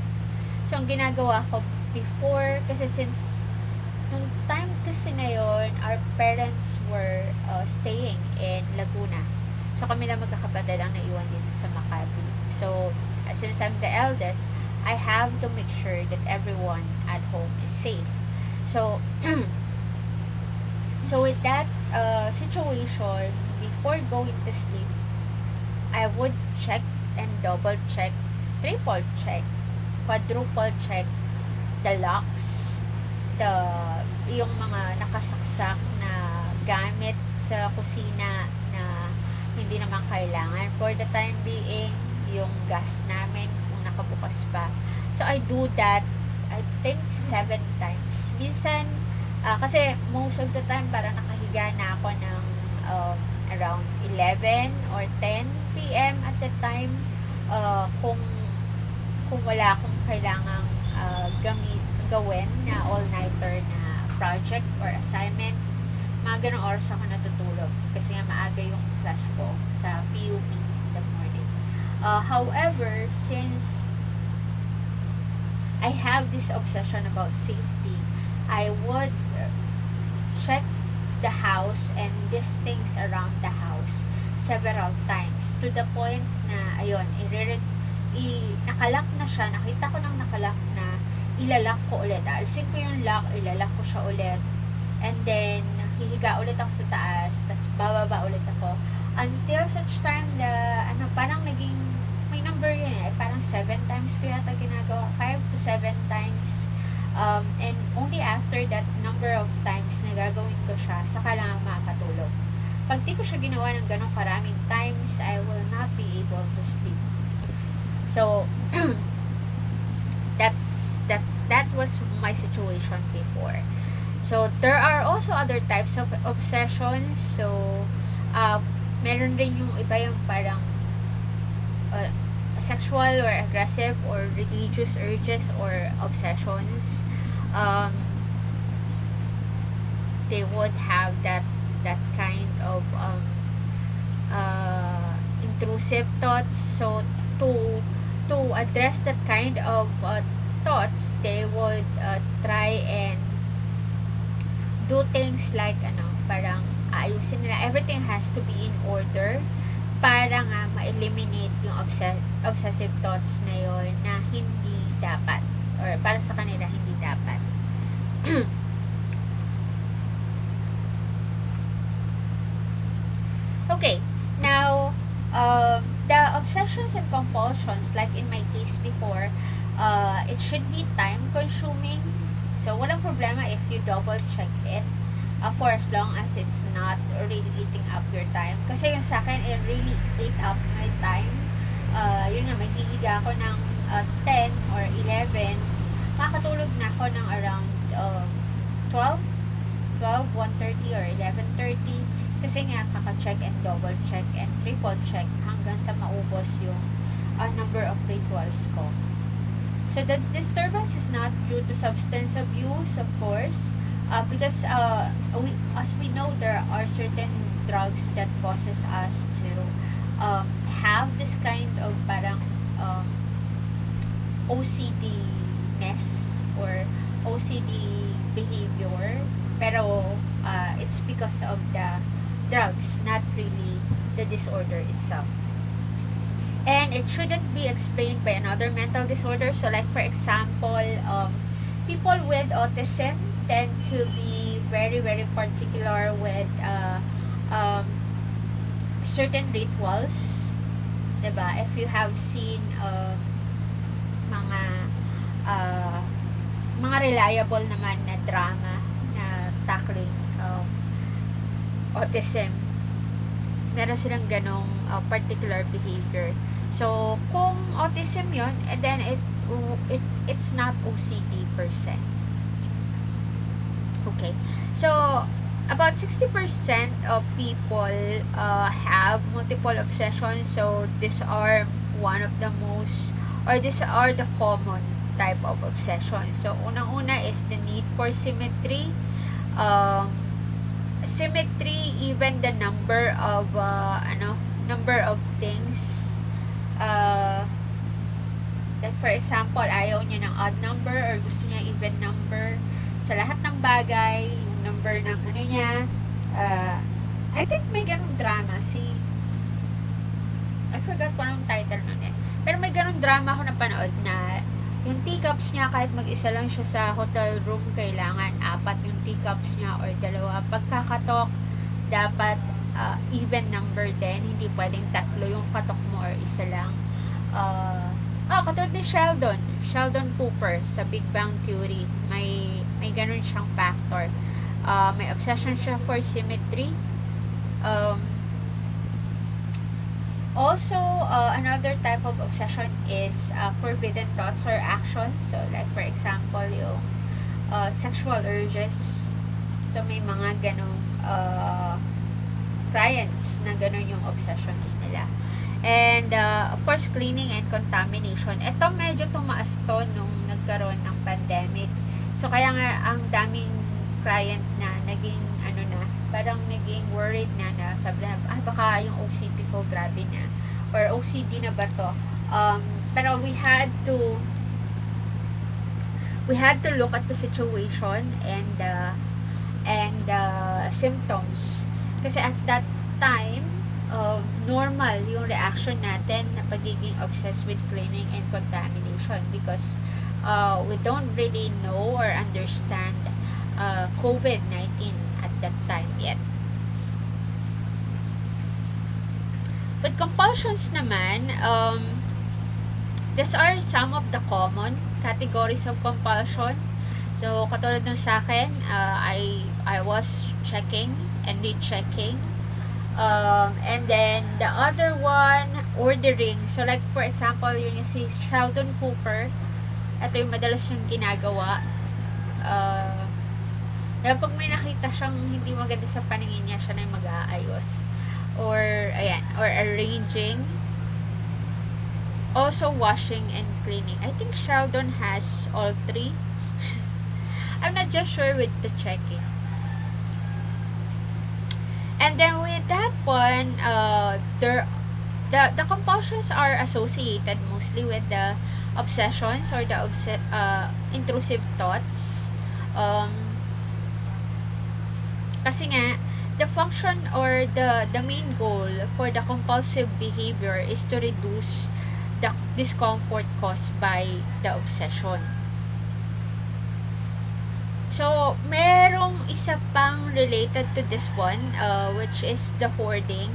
So, ang ginagawa ko before, kasi since nung time kasi na yun, our parents were staying in Laguna. So, kami lang magkakapatid ang naiwan dito sa Makati. So, since I'm the eldest, I have to make sure that everyone at home is safe. So, so with that situation, before going to sleep, I would check and double check, triple check, quadruple check the locks, yung mga nakasaksak na gamit sa kusina na hindi naman kailangan for the time being, yung gas namin kung nakabukas pa. So I do that, I think 7 times. Minsan kasi most of the time parang nakahiga na ako ng around 11 or 10 p.m. at the time, kung wala akong kailangang gawin na all-nighter na project or assignment, mga ganong oras ako natutulog kasi nga maaga yung class ko sa PUP in the morning. However, since I have this obsession about safety, I would check the house and these things around the house several times to the point na ayun, nakalock na siya, nakita ko nang nakalock na, ilalak ko ulit, alisin ko yung lock, ilalak ko siya ulit, and then hihiga ulit ako sa taas, tas bababa ulit ako until such time na parang naging may number yun parang 7 times ko yata ginagawa, 5 to 7 times. And only after that number of times na gagawin ko siya, saka lang ako makakatulog. Pag di ko siya ginawa ng ganong karaming times, I will not be able to sleep. So, that was my situation before. So, there are also other types of obsessions. So, meron rin yung iba yung parang sexual or aggressive or religious urges or obsessions. They would have that kind of intrusive thoughts. So to address that kind of thoughts, they would try and do things like parang ayusin nila, everything has to be in order para nga ma-eliminate yung obsessive thoughts na yun na hindi dapat, or para sa kanila hindi dapat. Okay, now the obsessions and compulsions, like in my case before, it should be time consuming. So, walang problema if you double check it for as long as it's not really eating up your time. Kasi yung sa akin, it really ate up my time. Yun nga, mahihiga ako ng 10 or 11. Makakatulog na ako ng around 12, 1:30 or 11:30. Kasi nga, kaka-check and double check and triple check hanggang sa maubos yung number of rituals ko. So the disturbance is not due to substance abuse, of course, because as we know, there are certain drugs that causes us to have this kind of parang OCD-ness or OCD behavior, pero it's because of the drugs, not really the disorder itself. And it shouldn't be explained by another mental disorder. So like for example, people with autism tend to be very, very particular with certain rituals. Diba? If you have seen mga reliable naman na drama na tackling autism, meron silang ganong particular behavior. So, kung autism yon, and then it's not OCD per se. Okay. So, about 60% of people have multiple obsessions. So, these are one of the most, or these are the common type of obsession. So, unang-una is the need for symmetry. Symmetry, even the number of things. Like for example, ayaw niya ng odd number or gusto niya even number. Sa lahat ng bagay, yung number ng ano niya, I think may ganung drama I forgot ko anong title nun eh. Pero may ganung drama ako napanood na yung teacups niya, kahit mag-isa lang siya sa hotel room, kailangan 4 yung teacups niya or 2. Pagkakatok, dapat even number din, hindi pwedeng 3 yung katok mo or isa lang. Katulad ni Sheldon Cooper sa Big Bang Theory, may ganun siyang factor. May obsession siya for symmetry. Also, another type of obsession is forbidden thoughts or actions. So, like for example, yung sexual urges. So, may mga ganong clients na ganon yung obsessions nila. And, of course, cleaning and contamination. Ito medyo tumaas to nung nagkaroon ng pandemic. So, kaya nga, ang daming client na naging, parang naging worried na sabi na, baka yung OCD ko grabe na. Or OCD na ba to? Pero we had to look at the situation and the symptoms. Kasi at that time, normal yung reaction natin na pagiging obsessed with cleaning and contamination because we don't really know or understand COVID-19 at that time yet. With compulsions naman, these are some of the common categories of compulsion. So, katulad nung sa akin, I was checking and rechecking. And then, the other one, ordering. So, like, for example, yun yung si Sheldon Cooper. Ito yung madalas yung ginagawa. Pag may nakita siyang hindi maganda sa paningin niya, siya na yung mag-aayos. Or arranging. Also, washing and cleaning. I think Sheldon has all 3. I'm not just sure with the checking. And then with that one, the compulsions are associated mostly with the obsessions or the intrusive thoughts. Kasi nga, the function or the main goal for the compulsive behavior is to reduce the discomfort caused by the obsession. So, merong isa pang related to this one, which is the hoarding.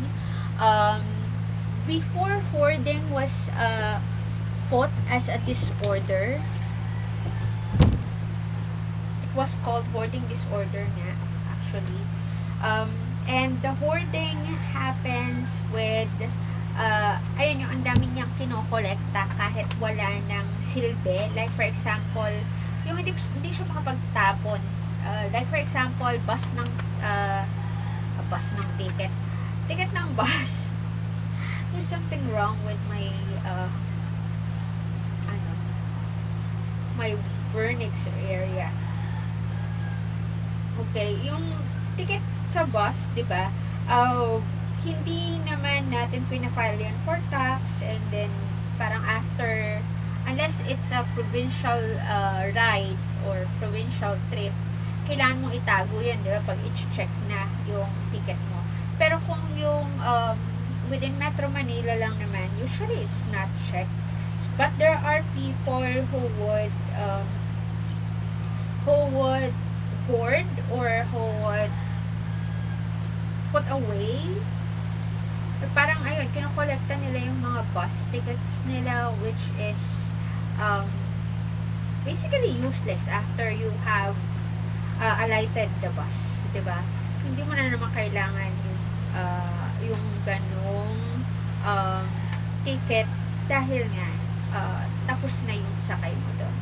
Before hoarding was thought as a disorder, was called hoarding disorder nga, actually. And the hoarding happens with, ayun yung ang dami niyang kinokolekta kahit wala ng silbi. Like for example, yung hindi siya makapagtapon. Like for example, bus ng ticket. Ticket ng bus. There's something wrong with my, ano, my vernix area. Okay, yung ticket sa bus, 'di ba? Hindi naman natin pina-file yan for tax, and then parang after, unless it's a provincial ride or provincial trip, kailangan mong itago yan, 'di ba? Pag i-check na yung ticket mo. Pero kung yung within Metro Manila lang naman, usually it's not checked. But there are people who would hoard or who would put away, or parang ayun, kinokolekta nila yung mga bus tickets nila, which is basically useless after you have alighted the bus, diba? Hindi mo na naman kailangan yung ganong ticket dahil nga tapos na yung sakay mo doon.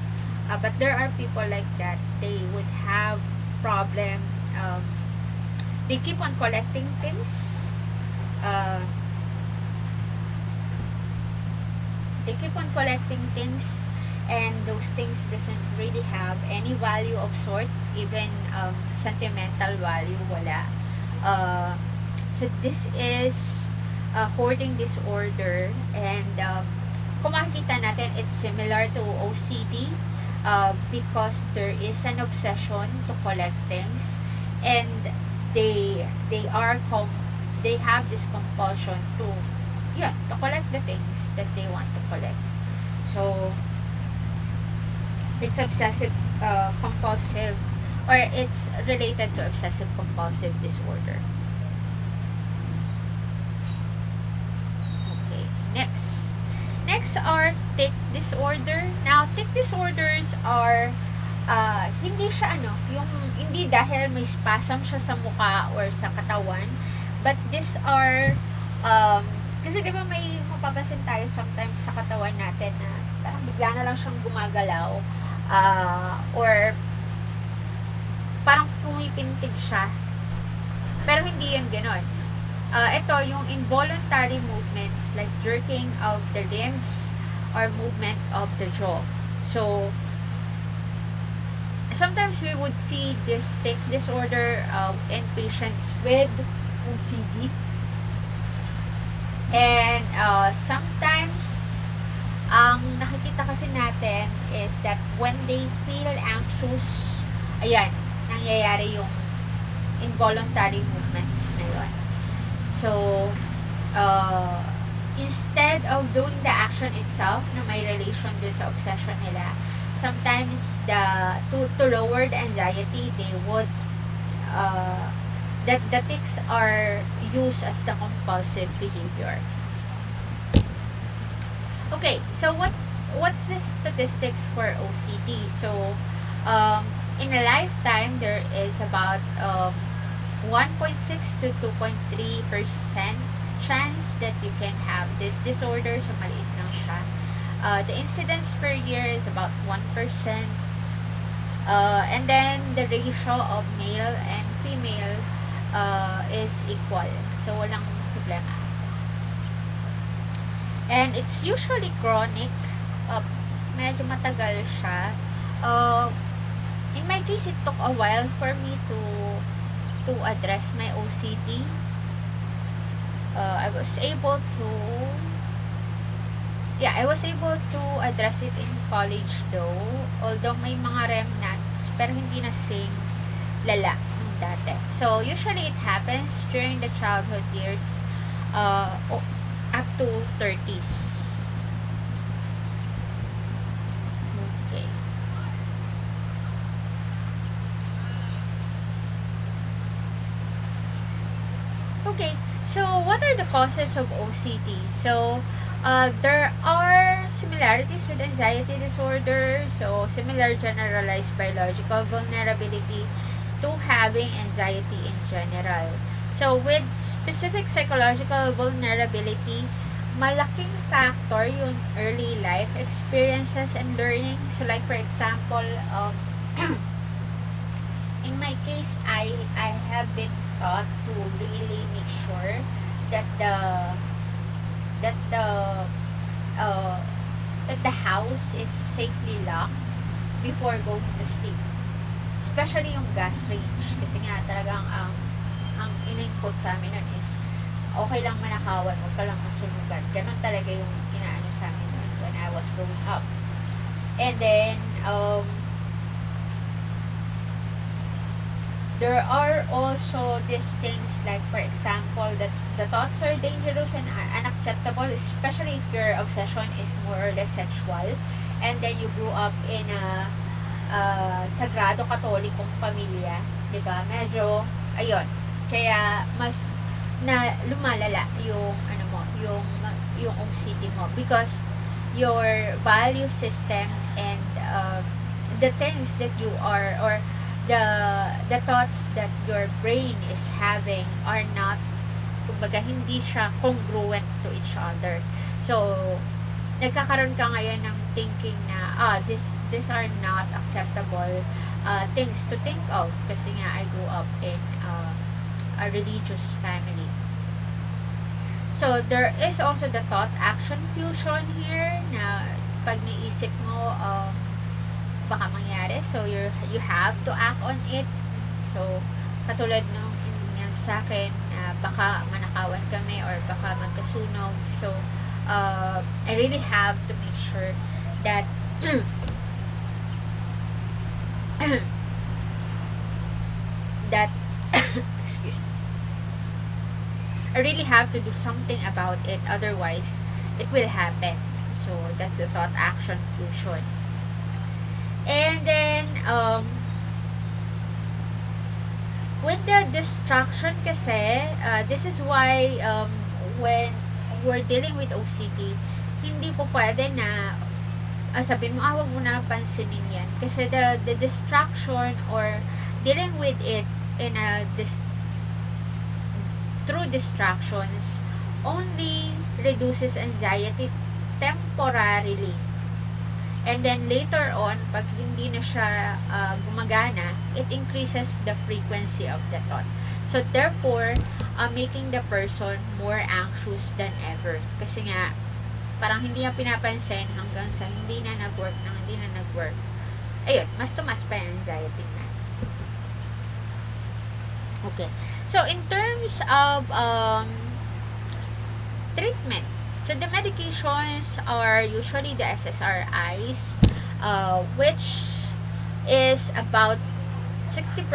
But there are people like that. They would have problem. They keep on collecting things. They keep on collecting things, and those things doesn't really have any value of sort, even sentimental value, wala. So this is hoarding disorder, and kung makikita natin, it's similar to OCD. Because there is an obsession to collect things, and they have this compulsion to collect the things that they want to collect. So it's obsessive compulsive, or it's related to obsessive compulsive disorder. Okay, next are tic disorder. Now, tic disorders are hindi siya hindi dahil may spasm siya sa mukha or sa katawan, but these are kasi di ba may mapapansin tayo sometimes sa katawan natin na parang bigla na lang siyang gumagalaw, or parang pumipintig siya, pero hindi yun ganon. Ito yung involuntary movements like jerking of the limbs or movement of the jaw. So sometimes we would see this tic disorder in patients with OCD, and sometimes ang nakikita kasi natin is that when they feel anxious, ayan, nangyayari yung involuntary movements na yun. So, instead of doing the action itself na may relation dun sa obsession nila, sometimes to lower the anxiety, they would that the tics are used as the compulsive behavior. Okay, so what's the statistics for OCD? So, in a lifetime, there is about 1.6 to 2.3% chance that you can have this disorder. So, maliit lang siya. The incidence per year is about 1%. And then, the ratio of male and female is equal. So, walang problema. And it's usually chronic. Medyo matagal siya. In my case, it took a while for me to address my OCD. I was able to address it in college though, although may mga remnants, pero hindi na same lala ng dati. So usually it happens during the childhood years, up to 30s. Okay. Okay, so what are the causes of OCD? So, There are similarities with anxiety disorder, so similar generalized biological vulnerability to having anxiety in general. So with specific psychological vulnerability, malaking factor yung early life experiences and learning. So like for example, in my case, I have been taught to really make sure that that the uh, that the house is safely locked before going to sleep. Especially yung gas range. Kasi nga talagang ang in-input sa amin nun is okay lang manakawan, huwag ka lang masunugan. Ganon talaga yung inaano sa amin nun when I was growing up. And then, there are also these things like, for example, that the thoughts are dangerous and unacceptable, especially if your obsession is more or less sexual, and then you grew up in a sagrado katolikong pamilya, di ba? Medyo, ayun, kaya mas na lumalala yung ano mo, yung OCD mo because your value system and the things that you are or the thoughts that your brain is having are not, kumbaga hindi siya congruent to each other. So nagkakaroon ka ngayon ng thinking na these are not acceptable things to think of kasi nga I grew up in a religious family. So there is also the thought action fusion here na pag naisip mo baka mangyari, so you have to act on it. So katulad nung yung sa akin baka manakawan kami or baka magkasunog, so I really have to make sure that that excuse me, I really have to do something about it, otherwise it will happen. So that's the thought action fusion. And then with the distraction kasi, this is why when we're dealing with OCD, hindi po pwede na sabihin mo, wag mo na pansinin yan. Kasi the distraction or dealing with it in through distractions only reduces anxiety temporarily. And then later on, pag hindi na siya gumagana, it increases the frequency of the thought. So therefore, making the person more anxious than ever. Kasi nga, parang hindi niya pinapansin hanggang sa hindi na nag-work. Ayun, mas tumas pa yung anxiety na. Okay. So in terms of treatment, so the medications are usually the SSRIs, which is about 60%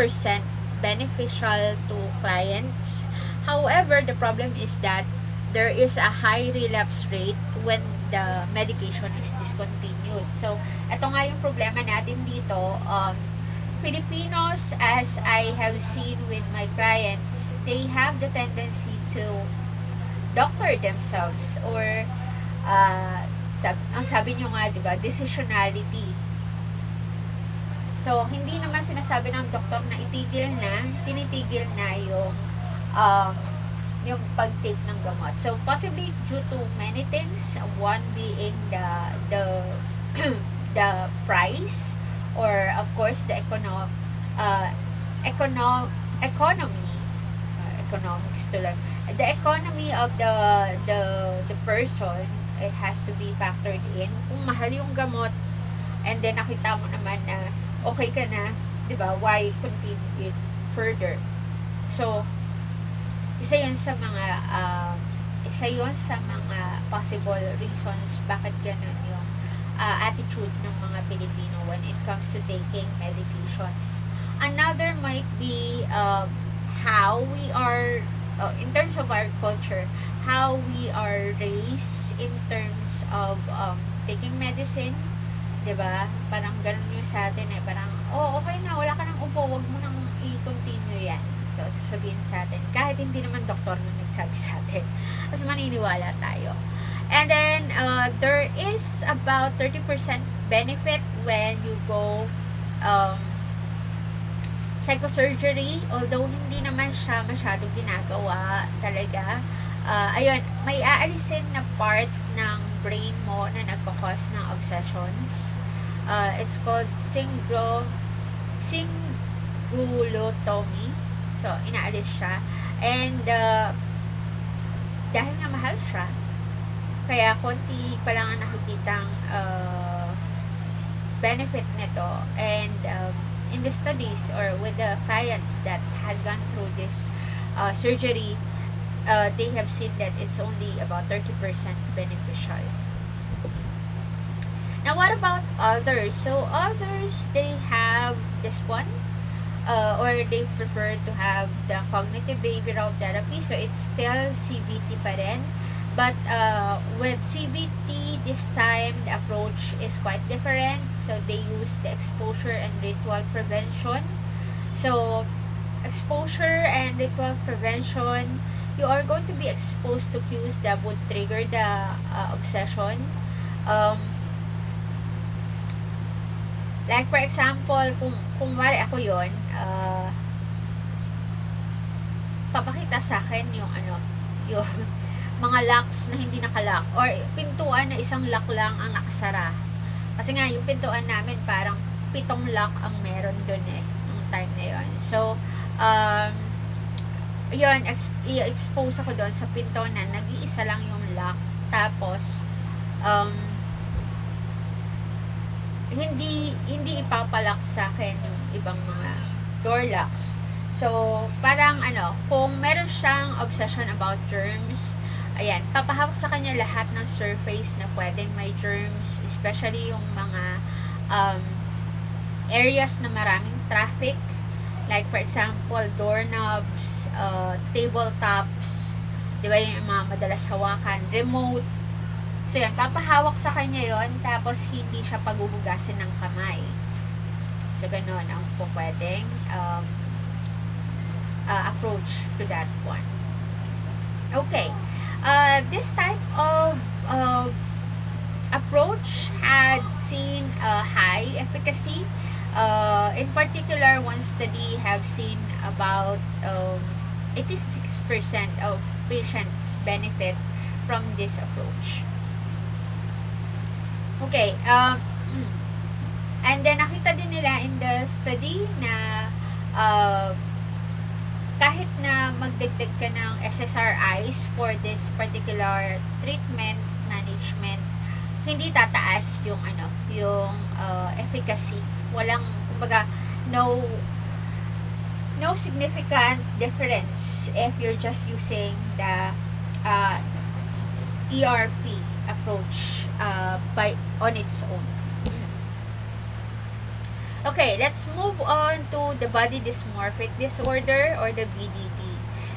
beneficial to clients. However, the problem is that there is a high relapse rate when the medication is discontinued. So, ito nga yung problema natin dito. Filipinos, as I have seen with my clients, they have the tendency to doctor themselves or ang sabi nyo nga, diba, decisionality. So, hindi naman sinasabi ng doktor na itigil na, tinitigil na yung pag-take ng gamot. So, possibly due to many things, one being the price, or of course the economics to like the economy of the person, it has to be factored in. Kung mahal yung gamot and then nakita mo naman na okay ka na, 'di ba? Why continue it further? So isa 'yun sa mga possible reasons bakit ganun yung attitude ng mga Pilipino when it comes to taking medications. Another might be how we are in terms of our culture, how we are raised in terms of taking medicine, 'di ba? Parang ganun yung sa atin parang okay na, wala ka nang upo, wag mo nang i-continue 'yan. So sasabihin sa atin kahit hindi naman doktor na nagsabi sa atin. Mas maniniwala tayo. And then there is about 30% benefit when you go um, psychosurgery, although hindi naman siya masyadong ginagawa talaga. Ayun, may aalisin na part ng brain mo na nagkakos ng obsessions. It's called cingulotomy. So, inaalis siya. And dahil nga mahal siya, kaya konti pa lang ang nakikitang benefit nito. And in the studies or with the clients that had gone through this surgery, they have seen that it's only about 30% beneficial. Now, what about others? So, others, they have this one, or they prefer to have the cognitive behavioral therapy. So, it's still CBT pa rin. But with CBT, this time, the approach is quite different. So, they use the exposure and ritual prevention. So, exposure and ritual prevention, you are going to be exposed to cues that would trigger the obsession. Like for example, kung wala ako yon, papakita sa akin yung yung mga locks na hindi nakalock or pintuan na isang lock lang ang nakasara. Kasi nga yung pintuan namin parang 7 lock ang meron doon nung time na yon. So, yun, i-expose ako doon sa pinto na nag-iisa lang yung lock. Tapos, hindi ipapalock sa akin yung ibang mga door locks. So, parang kung meron siyang obsession about germs, ayan, papahawak sa kanya lahat ng surface na pwedeng may germs, especially yung mga areas na maraming traffic. Like for example, doorknobs, tabletops, di ba yung mga madalas hawakan, remote. So yan, papahawak sa kanya yon, tapos hindi siya paghuhugasin ng kamay. So ganun ang po pwedeng approach to that one. Okay. This type of approach had seen high efficacy. In particular, one study have seen about 86% of patients benefit from this approach. Okay, and then nakita din nila in the study na kahit na magdagdag ka ng SSRIs for this particular treatment management, hindi tataas yung efficacy. Walang, kumbaga, no significant difference if you're just using the ERP approach on its own. Okay, let's move on to the body dysmorphic disorder or the BDD.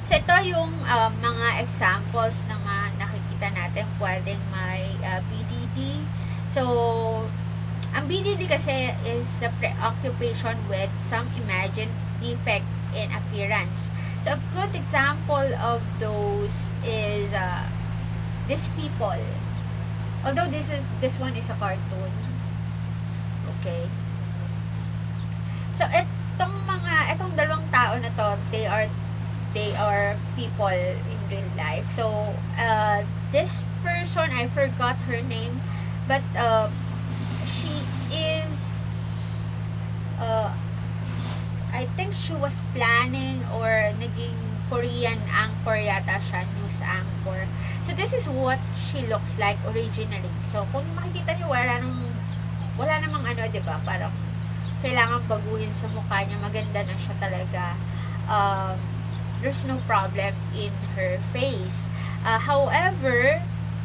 So, ito yung mga examples na nakikita natin pwedeng may BDD. So, ang BDD kasi is the preoccupation with some imagined defect in appearance. So, a good example of those is these people. Although this one is a cartoon. Okay. So, itong dalawang tao na to, they are people in real life. So, this person, I forgot her name, but she is I think she was planning or naging Korean anchor yata siya, news anchor. So, this is what she looks like originally. So, kung makikita niyo, wala namang diba? Parang kailangan baguhin sa mukha niya. Maganda na siya talaga. There's no problem in her face. However,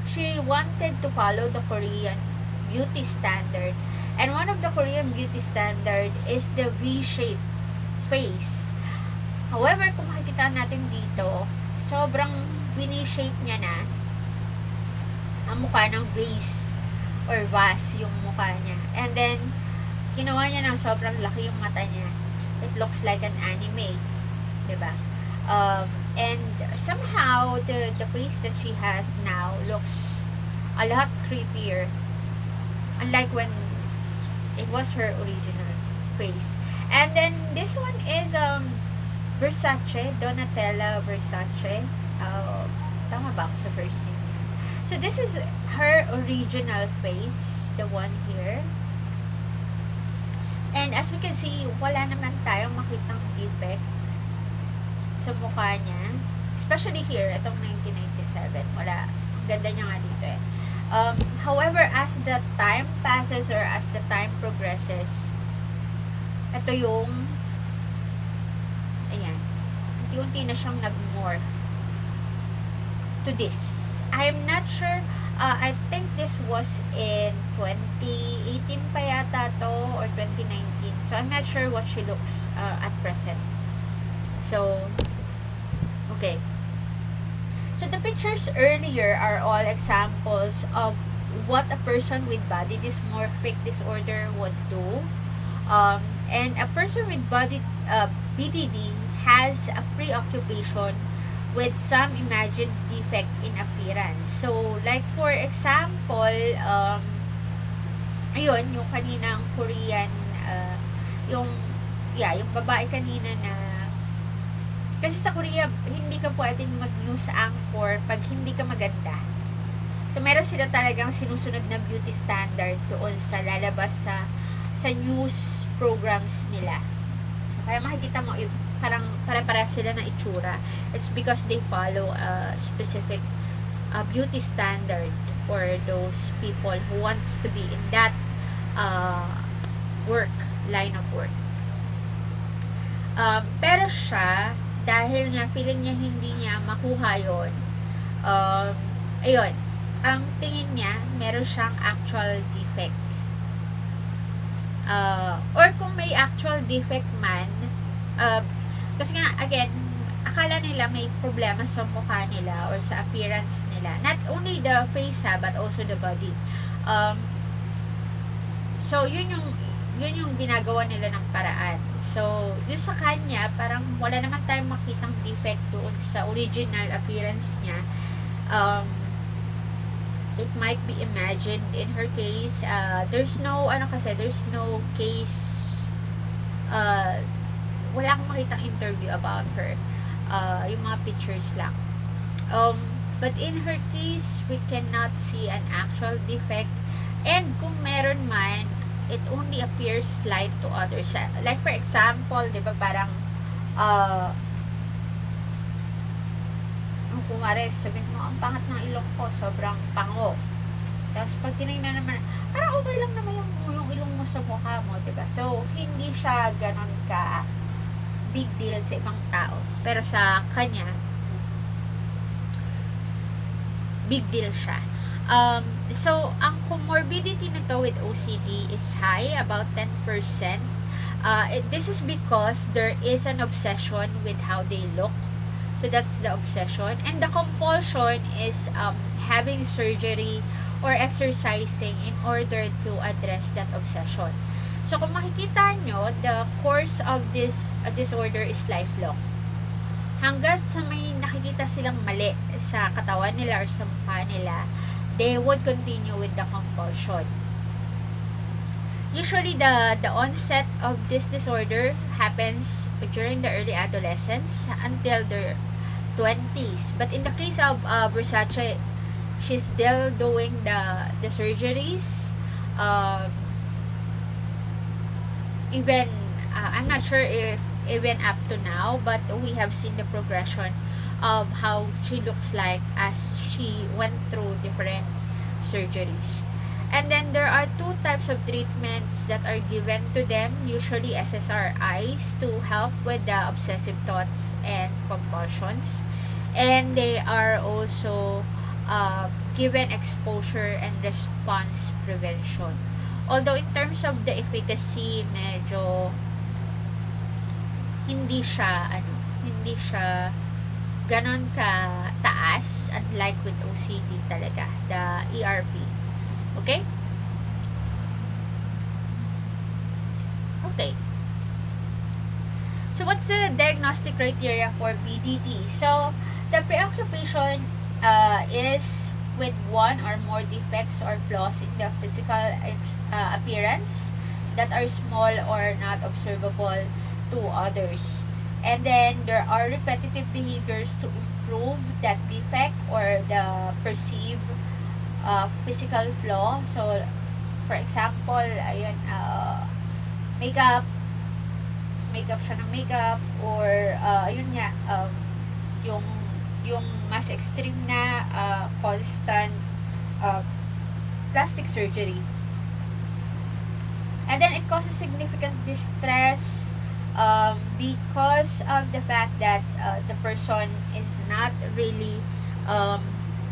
she wanted to follow the Korean beauty standard. And one of the Korean beauty standard is the V-shaped face. However, kung makikita natin dito, sobrang V-shape niya na ang mukha ng vase or vase yung mukha niya. And then, ginawa niya ng sobrang laki yung mata niya. It looks like an anime. Diba? And somehow, the face that she has now looks a lot creepier. Unlike when it was her original face. And then this one is Versace, Donatella Versace. Tama ba ako sa first name niya? So this is her original face, the one here. And as we can see, wala naman tayong makitang defect sa mukha niya. Especially here, itong 1997. Wala. Ang ganda niya nga dito eh. However, as the time passes or as the time progresses, ito yung ayan, unti-unti na siyang nag-morph to this. I'm not sure, I think this was in 2018 pa yata to or 2019. So, I'm not sure what she looks at present. So, okay. So, the pictures earlier are all examples of what a person with body dysmorphic disorder would do. And a person with BDD has a preoccupation with some imagined defect in appearance. So, like for example, ayun, yung kaninang Korean, yung babae kanina na, kasi sa Korea, hindi ka pwedeng mag-news anchor pag hindi ka maganda. So, meron sila talagang sinusunod na beauty standard doon sa lalabas sa news programs nila. So, kaya makikita mo, parang para sila na itsura. It's because they follow a specific beauty standard for those people who wants to be in that line of work. Pero siya, dahil nga feeling niya hindi niya makuha yun, ayun, ang tingin niya, meron siyang actual defect. Or kung may actual defect man, kasi nga, again, akala nila may problema sa mukha nila or sa appearance nila. Not only the face but also the body. So, yun yung ginagawa nila ng paraan. So, yun sa kanya, parang wala naman tayong makitang defect doon sa original appearance niya. It might be imagined in her case. There's no case, wala akong makitang interview about her. Yung mga pictures lang. But in her case, we cannot see an actual defect. And kung meron man, it only appears slight to others. Like for example, di ba parang kumare, sabihin mo, ang pangat ng ilong ko, sobrang pango. Tapos pag tinignan naman, parang okay lang naman yung ilong mo sa mukha mo, diba? So, hindi siya ganon ka big deal sa ibang tao. Pero sa kanya, big deal siya. So, ang comorbidity na to with OCD is high, about 10%. This is because there is an obsession with how they look. So, that's the obsession. And the compulsion is having surgery or exercising in order to address that obsession. So, kung makikita nyo, the course of this disorder is lifelong. Hanggat sa may nakikita silang mali sa katawan nila or sa mukha nila, they would continue with the compulsion. Usually, the onset of this disorder happens during the early adolescence until their 20s. But in the case of Versace, she's still doing the surgeries. Even, I'm not sure if even up to now, but we have seen the progression of how she looks like as she went through different surgeries. And then there are two types of treatments that are given to them, usually SSRIs to help with the obsessive thoughts and compulsions. And they are also given exposure and response prevention. Although in terms of the efficacy, medyo hindi siya ganon ka taas, unlike with OCD talaga, the ERP. Okay? Okay. So, what's the diagnostic criteria for BDD? So, the preoccupation is with one or more defects or flaws in the physical appearance that are small or not observable to others. And then there are repetitive behaviors to improve that defect or the perceived physical flaw. So, for example, ayun, makeup, makeup siya ng makeup, or ayun nga, yung yung mas extreme na constant uh, plastic surgery. And then it causes significant distress because of the fact that the person is not really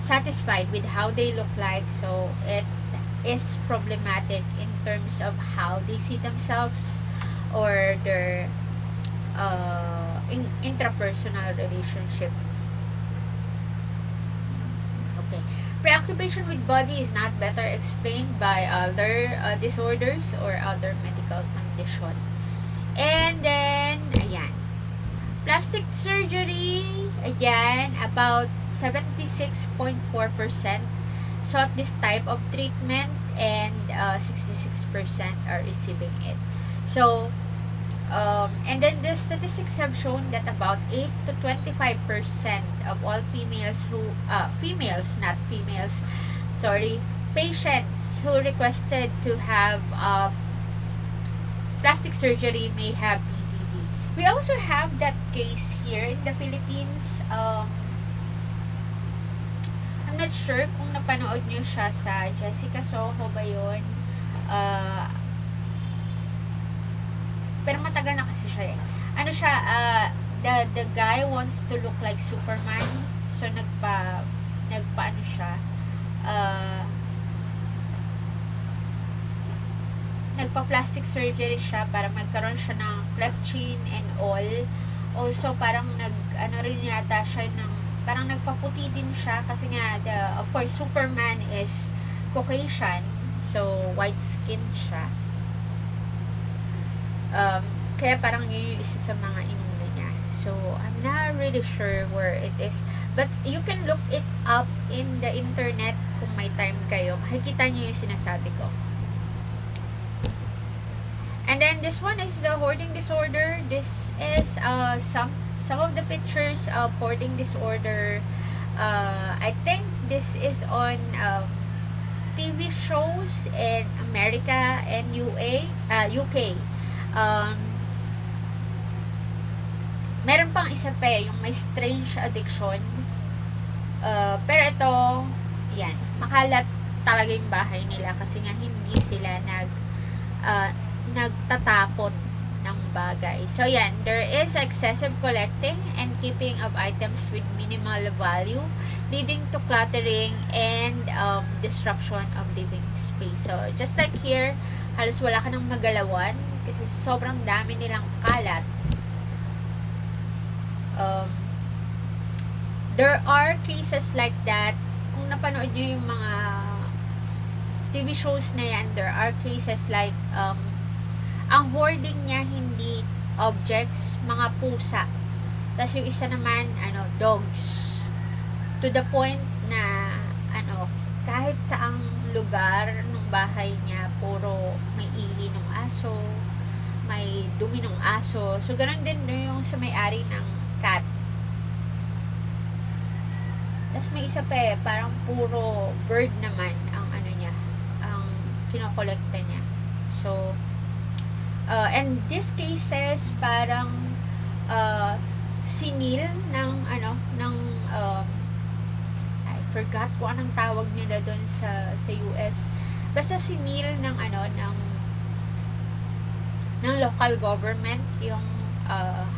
satisfied with how they look like. So it is problematic in terms of how they see themselves or their intrapersonal relationship. Okay. Preoccupation with body is not better explained by other disorders or other medical condition. And then, ayan. Plastic surgery, again, about 76.4% sought this type of treatment and 66% are receiving it. So, and then the statistics have shown that about 8 to 25% of all patients who requested to have plastic surgery may have DDD. We also have that case here in the Philippines. I'm not sure kung napanood niyo siya sa Jessica Soho ba yun? Pero matagal na kasi siya eh. Ano siya, the guy wants to look like Superman. So, nagpa-ano siya, nagpa-plastic surgery siya para magkaroon siya ng cleft chin and all. Also, parang ano rin yata siya ng, parang nagpaputi din siya kasi nga, of course, Superman is Caucasian. So, white skin siya. Kaya parang yun yung isa sa mga inuna niya. So, I'm not really sure where it is. But, you can look it up in the internet kung may time kayo. Makikita niyo yung sinasabi ko. And then, this one is the hoarding disorder. This is some of the pictures of hoarding disorder. I think this is on TV shows in America and UK. Meron pang isa pa yung may strange addiction. Pero ito, yan, makalat talaga yung bahay nila kasi nga hindi sila nagtatapon ng bagay. So yan, there is excessive collecting and keeping of items with minimal value, leading to cluttering and disruption of living space. So just like here, halos wala ka nang magalawan kasi sobrang dami nilang kalat. There are cases like that. Kung napanood nyo yung mga TV shows na yan, there are cases like ang hoarding niya hindi objects, mga pusa. Tapos yung isa naman, dogs. To the point na, kahit saang lugar ng bahay niya, puro may ihi ng aso, may dumi ng aso. So, ganun din yung sa may-ari ng cat. Tapos may isa pa parang puro bird naman ang niya, ang kinokolekta niya. So, and these cases parang sinil ng I forgot kung anong tawag nila doon sa US. Basta sinil ng ng local government yung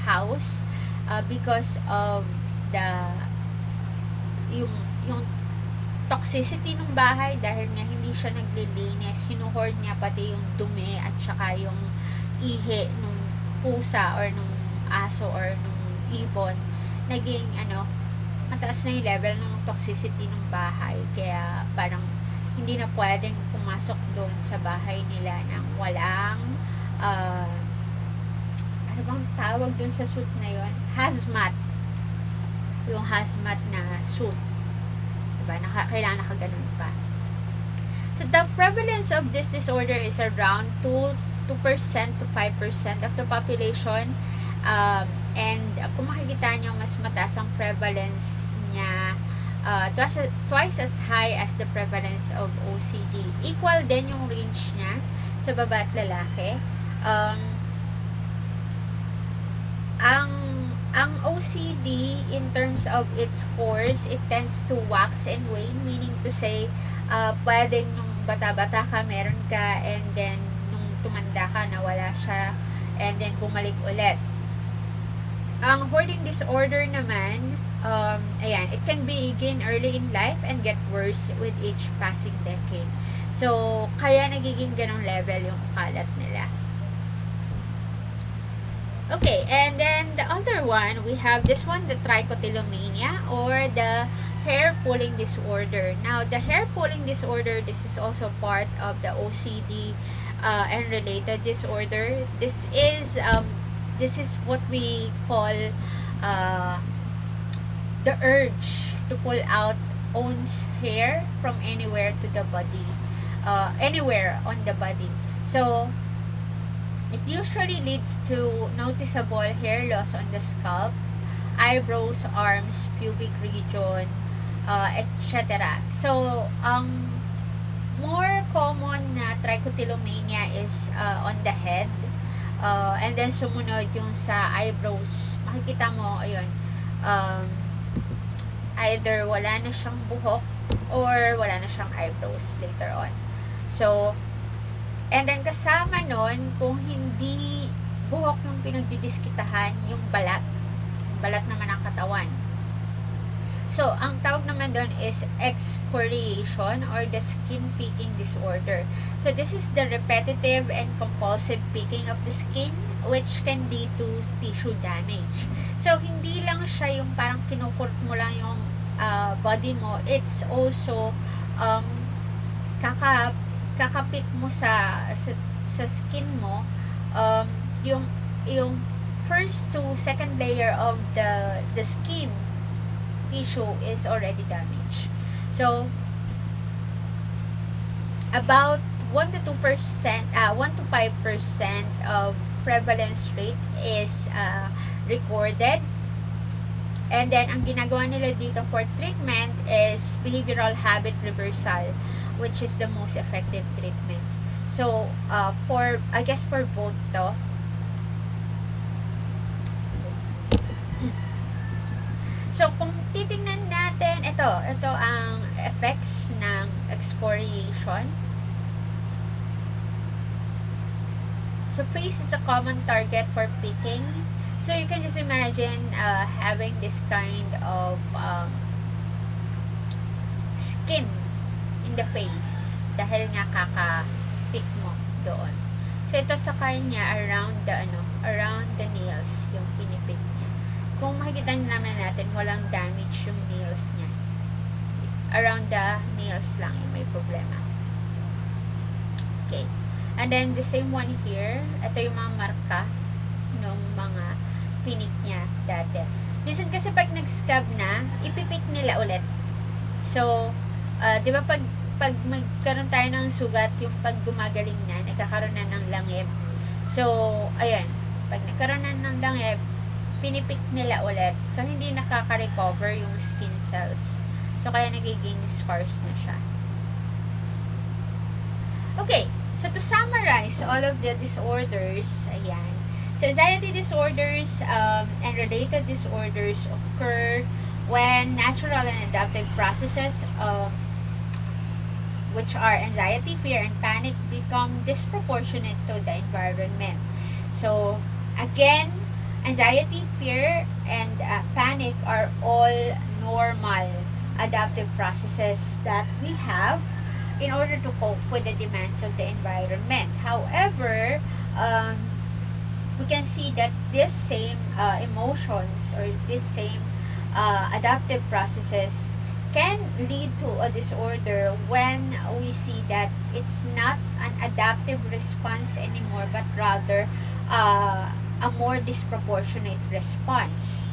house because of yung toxicity ng bahay dahil nga hindi siya naglilinis, hinuhoard niya pati yung dumi at saka yung ihi nung pusa or nung aso or nung ibon. Naging mataas na yung level ng toxicity ng bahay, kaya parang hindi na pwedeng pumasok doon sa bahay nila nang walang ano bang tawag doon sa suit na yon? Hazmat. Yung hazmat na suit. Diba? Kailangan nakaganon pa. So, the prevalence of this disorder is around 2% to 5% of the population. And kung makikita nyo, mas mataas ang prevalence niya, twice as high as the prevalence of OCD. Equal din yung range niya sa baba at lalaki. Ang OCD, in terms of its course, it tends to wax and wane, meaning to say, pwedeng nung bata-bata ka, meron ka, and then nung tumanda ka, nawala siya, and then bumalik ulit. Ang hoarding disorder naman, ayan, it can begin early in life and get worse with each passing decade. So, kaya nagiging ganong level yung kalat nila. Okay, and then the other one, we have this one, the trichotillomania, or the hair pulling disorder. Now, the hair pulling disorder, this is also part of the OCD and related disorder. This is what we call the urge to pull out one's hair from anywhere to the body, anywhere on the body. So, it usually leads to noticeable hair loss on the scalp, eyebrows, arms, pubic region, etc. So, ang more common na trichotillomania is on the head, and then sumunod yung sa eyebrows. Makikita mo, ayun, either wala na siyang buhok or wala na siyang eyebrows later on. So, and then kasama nun, kung hindi buhok yung pinagdidiskitahan, yung balat naman ng katawan. So, ang tawag naman doon is excoriation or the skin picking disorder. So, this is the repetitive and compulsive picking of the skin which can lead to tissue damage. So, hindi lang siya yung parang kinukurot mo lang yung body mo. It's also kakapit mo sa skin mo, yung first to second layer of the skin tissue is already damaged. So, about 1 to 2%, 1 to 5% of prevalence rate is recorded. And then, ang ginagawa nila dito for treatment is behavioral habit reversal, which is the most effective treatment. So, I guess for both to. So, kung titingnan natin, ito ang effects ng excoriation. So, face is a common target for picking. So, you can just imagine having this kind of skin in the face dahil nga kaka-pick mo doon. So, ito sa kanya around the nails yung pinipick niya. Kung makikita naman natin, walang damage yung nails niya. Around the nails lang yung may problema. Okay. And then, the same one here. Ito yung mga marka ng mga pinik niya dati. Minsan kasi pag nag-scab na, ipipick nila ulit. So, di ba pag magkaroon tayo ng sugat, yung pag gumagaling na, nagkakaroon na ng langib. So, ayan. Pag nagkaroon na ng langib, pinipick nila ulit. So, hindi nakaka-recover yung skin cells. So, kaya nagiging scars na siya. Okay. So, to summarize all of the disorders, ayan. So, anxiety disorders and related disorders occur when natural and adaptive processes, which are anxiety, fear, and panic, become disproportionate to the environment. So, again, anxiety, fear, and panic are all normal adaptive processes that we have in order to cope with the demands of the environment. However, we can see that this same emotions or this same adaptive processes can lead to a disorder when we see that it's not an adaptive response anymore, but rather a more disproportionate response.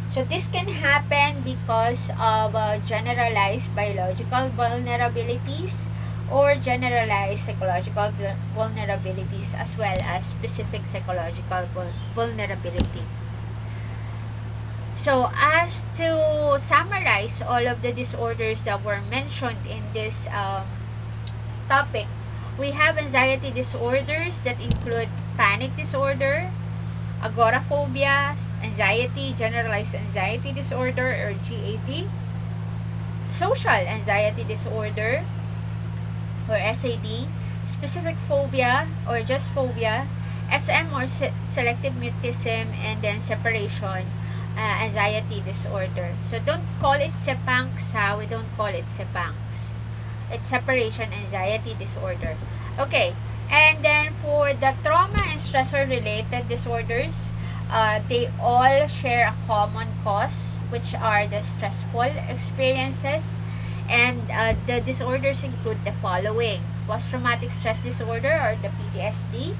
So this can happen because of generalized biological vulnerabilities or generalized psychological vulnerabilities, as well as specific psychological vulnerability. So as to summarize all of the disorders that were mentioned in this topic, we have anxiety disorders that include panic disorder, agoraphobia, anxiety, generalized anxiety disorder or GAD, social anxiety disorder or SAD, specific phobia or just phobia, SM or selective mutism, and then separation anxiety disorder. So don't call it sepangs, we don't call it sepangs. It's separation anxiety disorder. Okay, and then for the trauma and stressor related disorders, they all share a common cause, which are the stressful experiences. And the disorders include the following: post-traumatic stress disorder or the PTSD,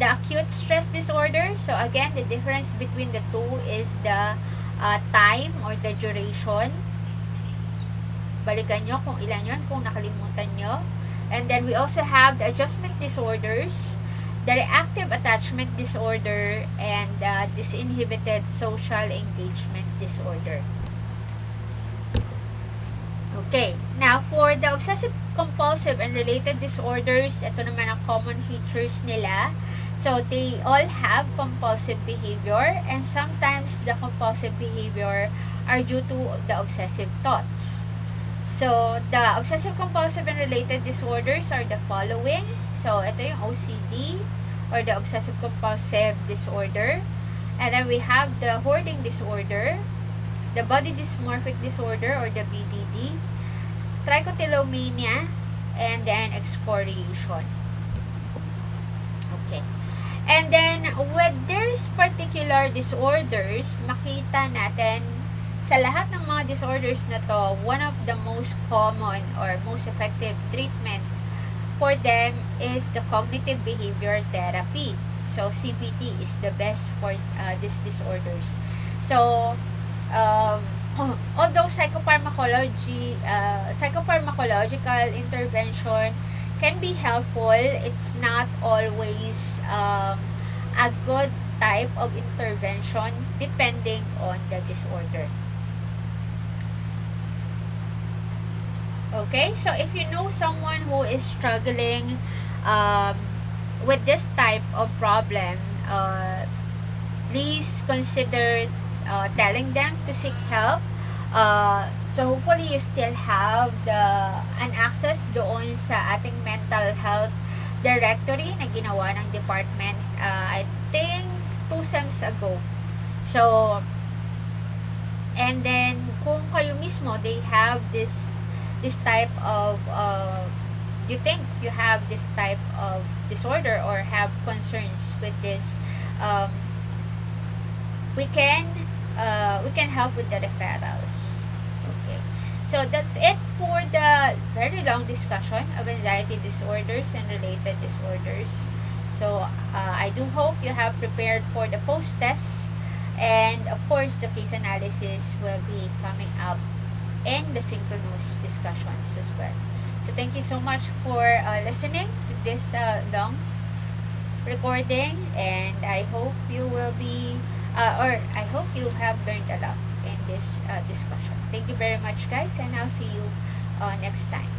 the acute stress disorder. So again, the difference between the two is the time or the duration. Balikan nyo kung ilan yun, kung nakalimutan nyo. And then we also have the adjustment disorders, the reactive attachment disorder, and the disinhibited social engagement disorder. Okay, now for the obsessive compulsive and related disorders, ito naman ang common features nila. So they all have compulsive behavior, and sometimes the compulsive behavior are due to the obsessive thoughts. So the obsessive compulsive and related disorders are the following. So ito yung OCD or the obsessive compulsive disorder. And then we have the hoarding disorder, the body dysmorphic disorder or the BDD, trichotillomania, and then excoriation. Okay. And then with these particular disorders, makita natin sa lahat ng mga disorders na to, one of the most common or most effective treatment for them is the cognitive behavior therapy. So CBT is the best for these disorders. So although psychopharmacological intervention can be helpful, it's not always a good type of intervention depending on the disorder. Okay, so if you know someone who is struggling with this type of problem, please consider telling them to seek help. So hopefully you still have an access doon sa ating mental health directory na ginawa ng department, I think 2 SEMs ago. So and then kung kayo mismo they have this type of you think you have this type of disorder or have concerns with this, we can help with the referrals. Okay, so that's it for the very long discussion of anxiety disorders and related disorders. So I do hope you have prepared for the post test, and of course the case analysis will be coming up in the synchronous discussions as well. So thank you so much for listening to this long recording, and I hope you will be or I hope you have learned a lot in this discussion. Thank you very much, guys, and I'll see you next time.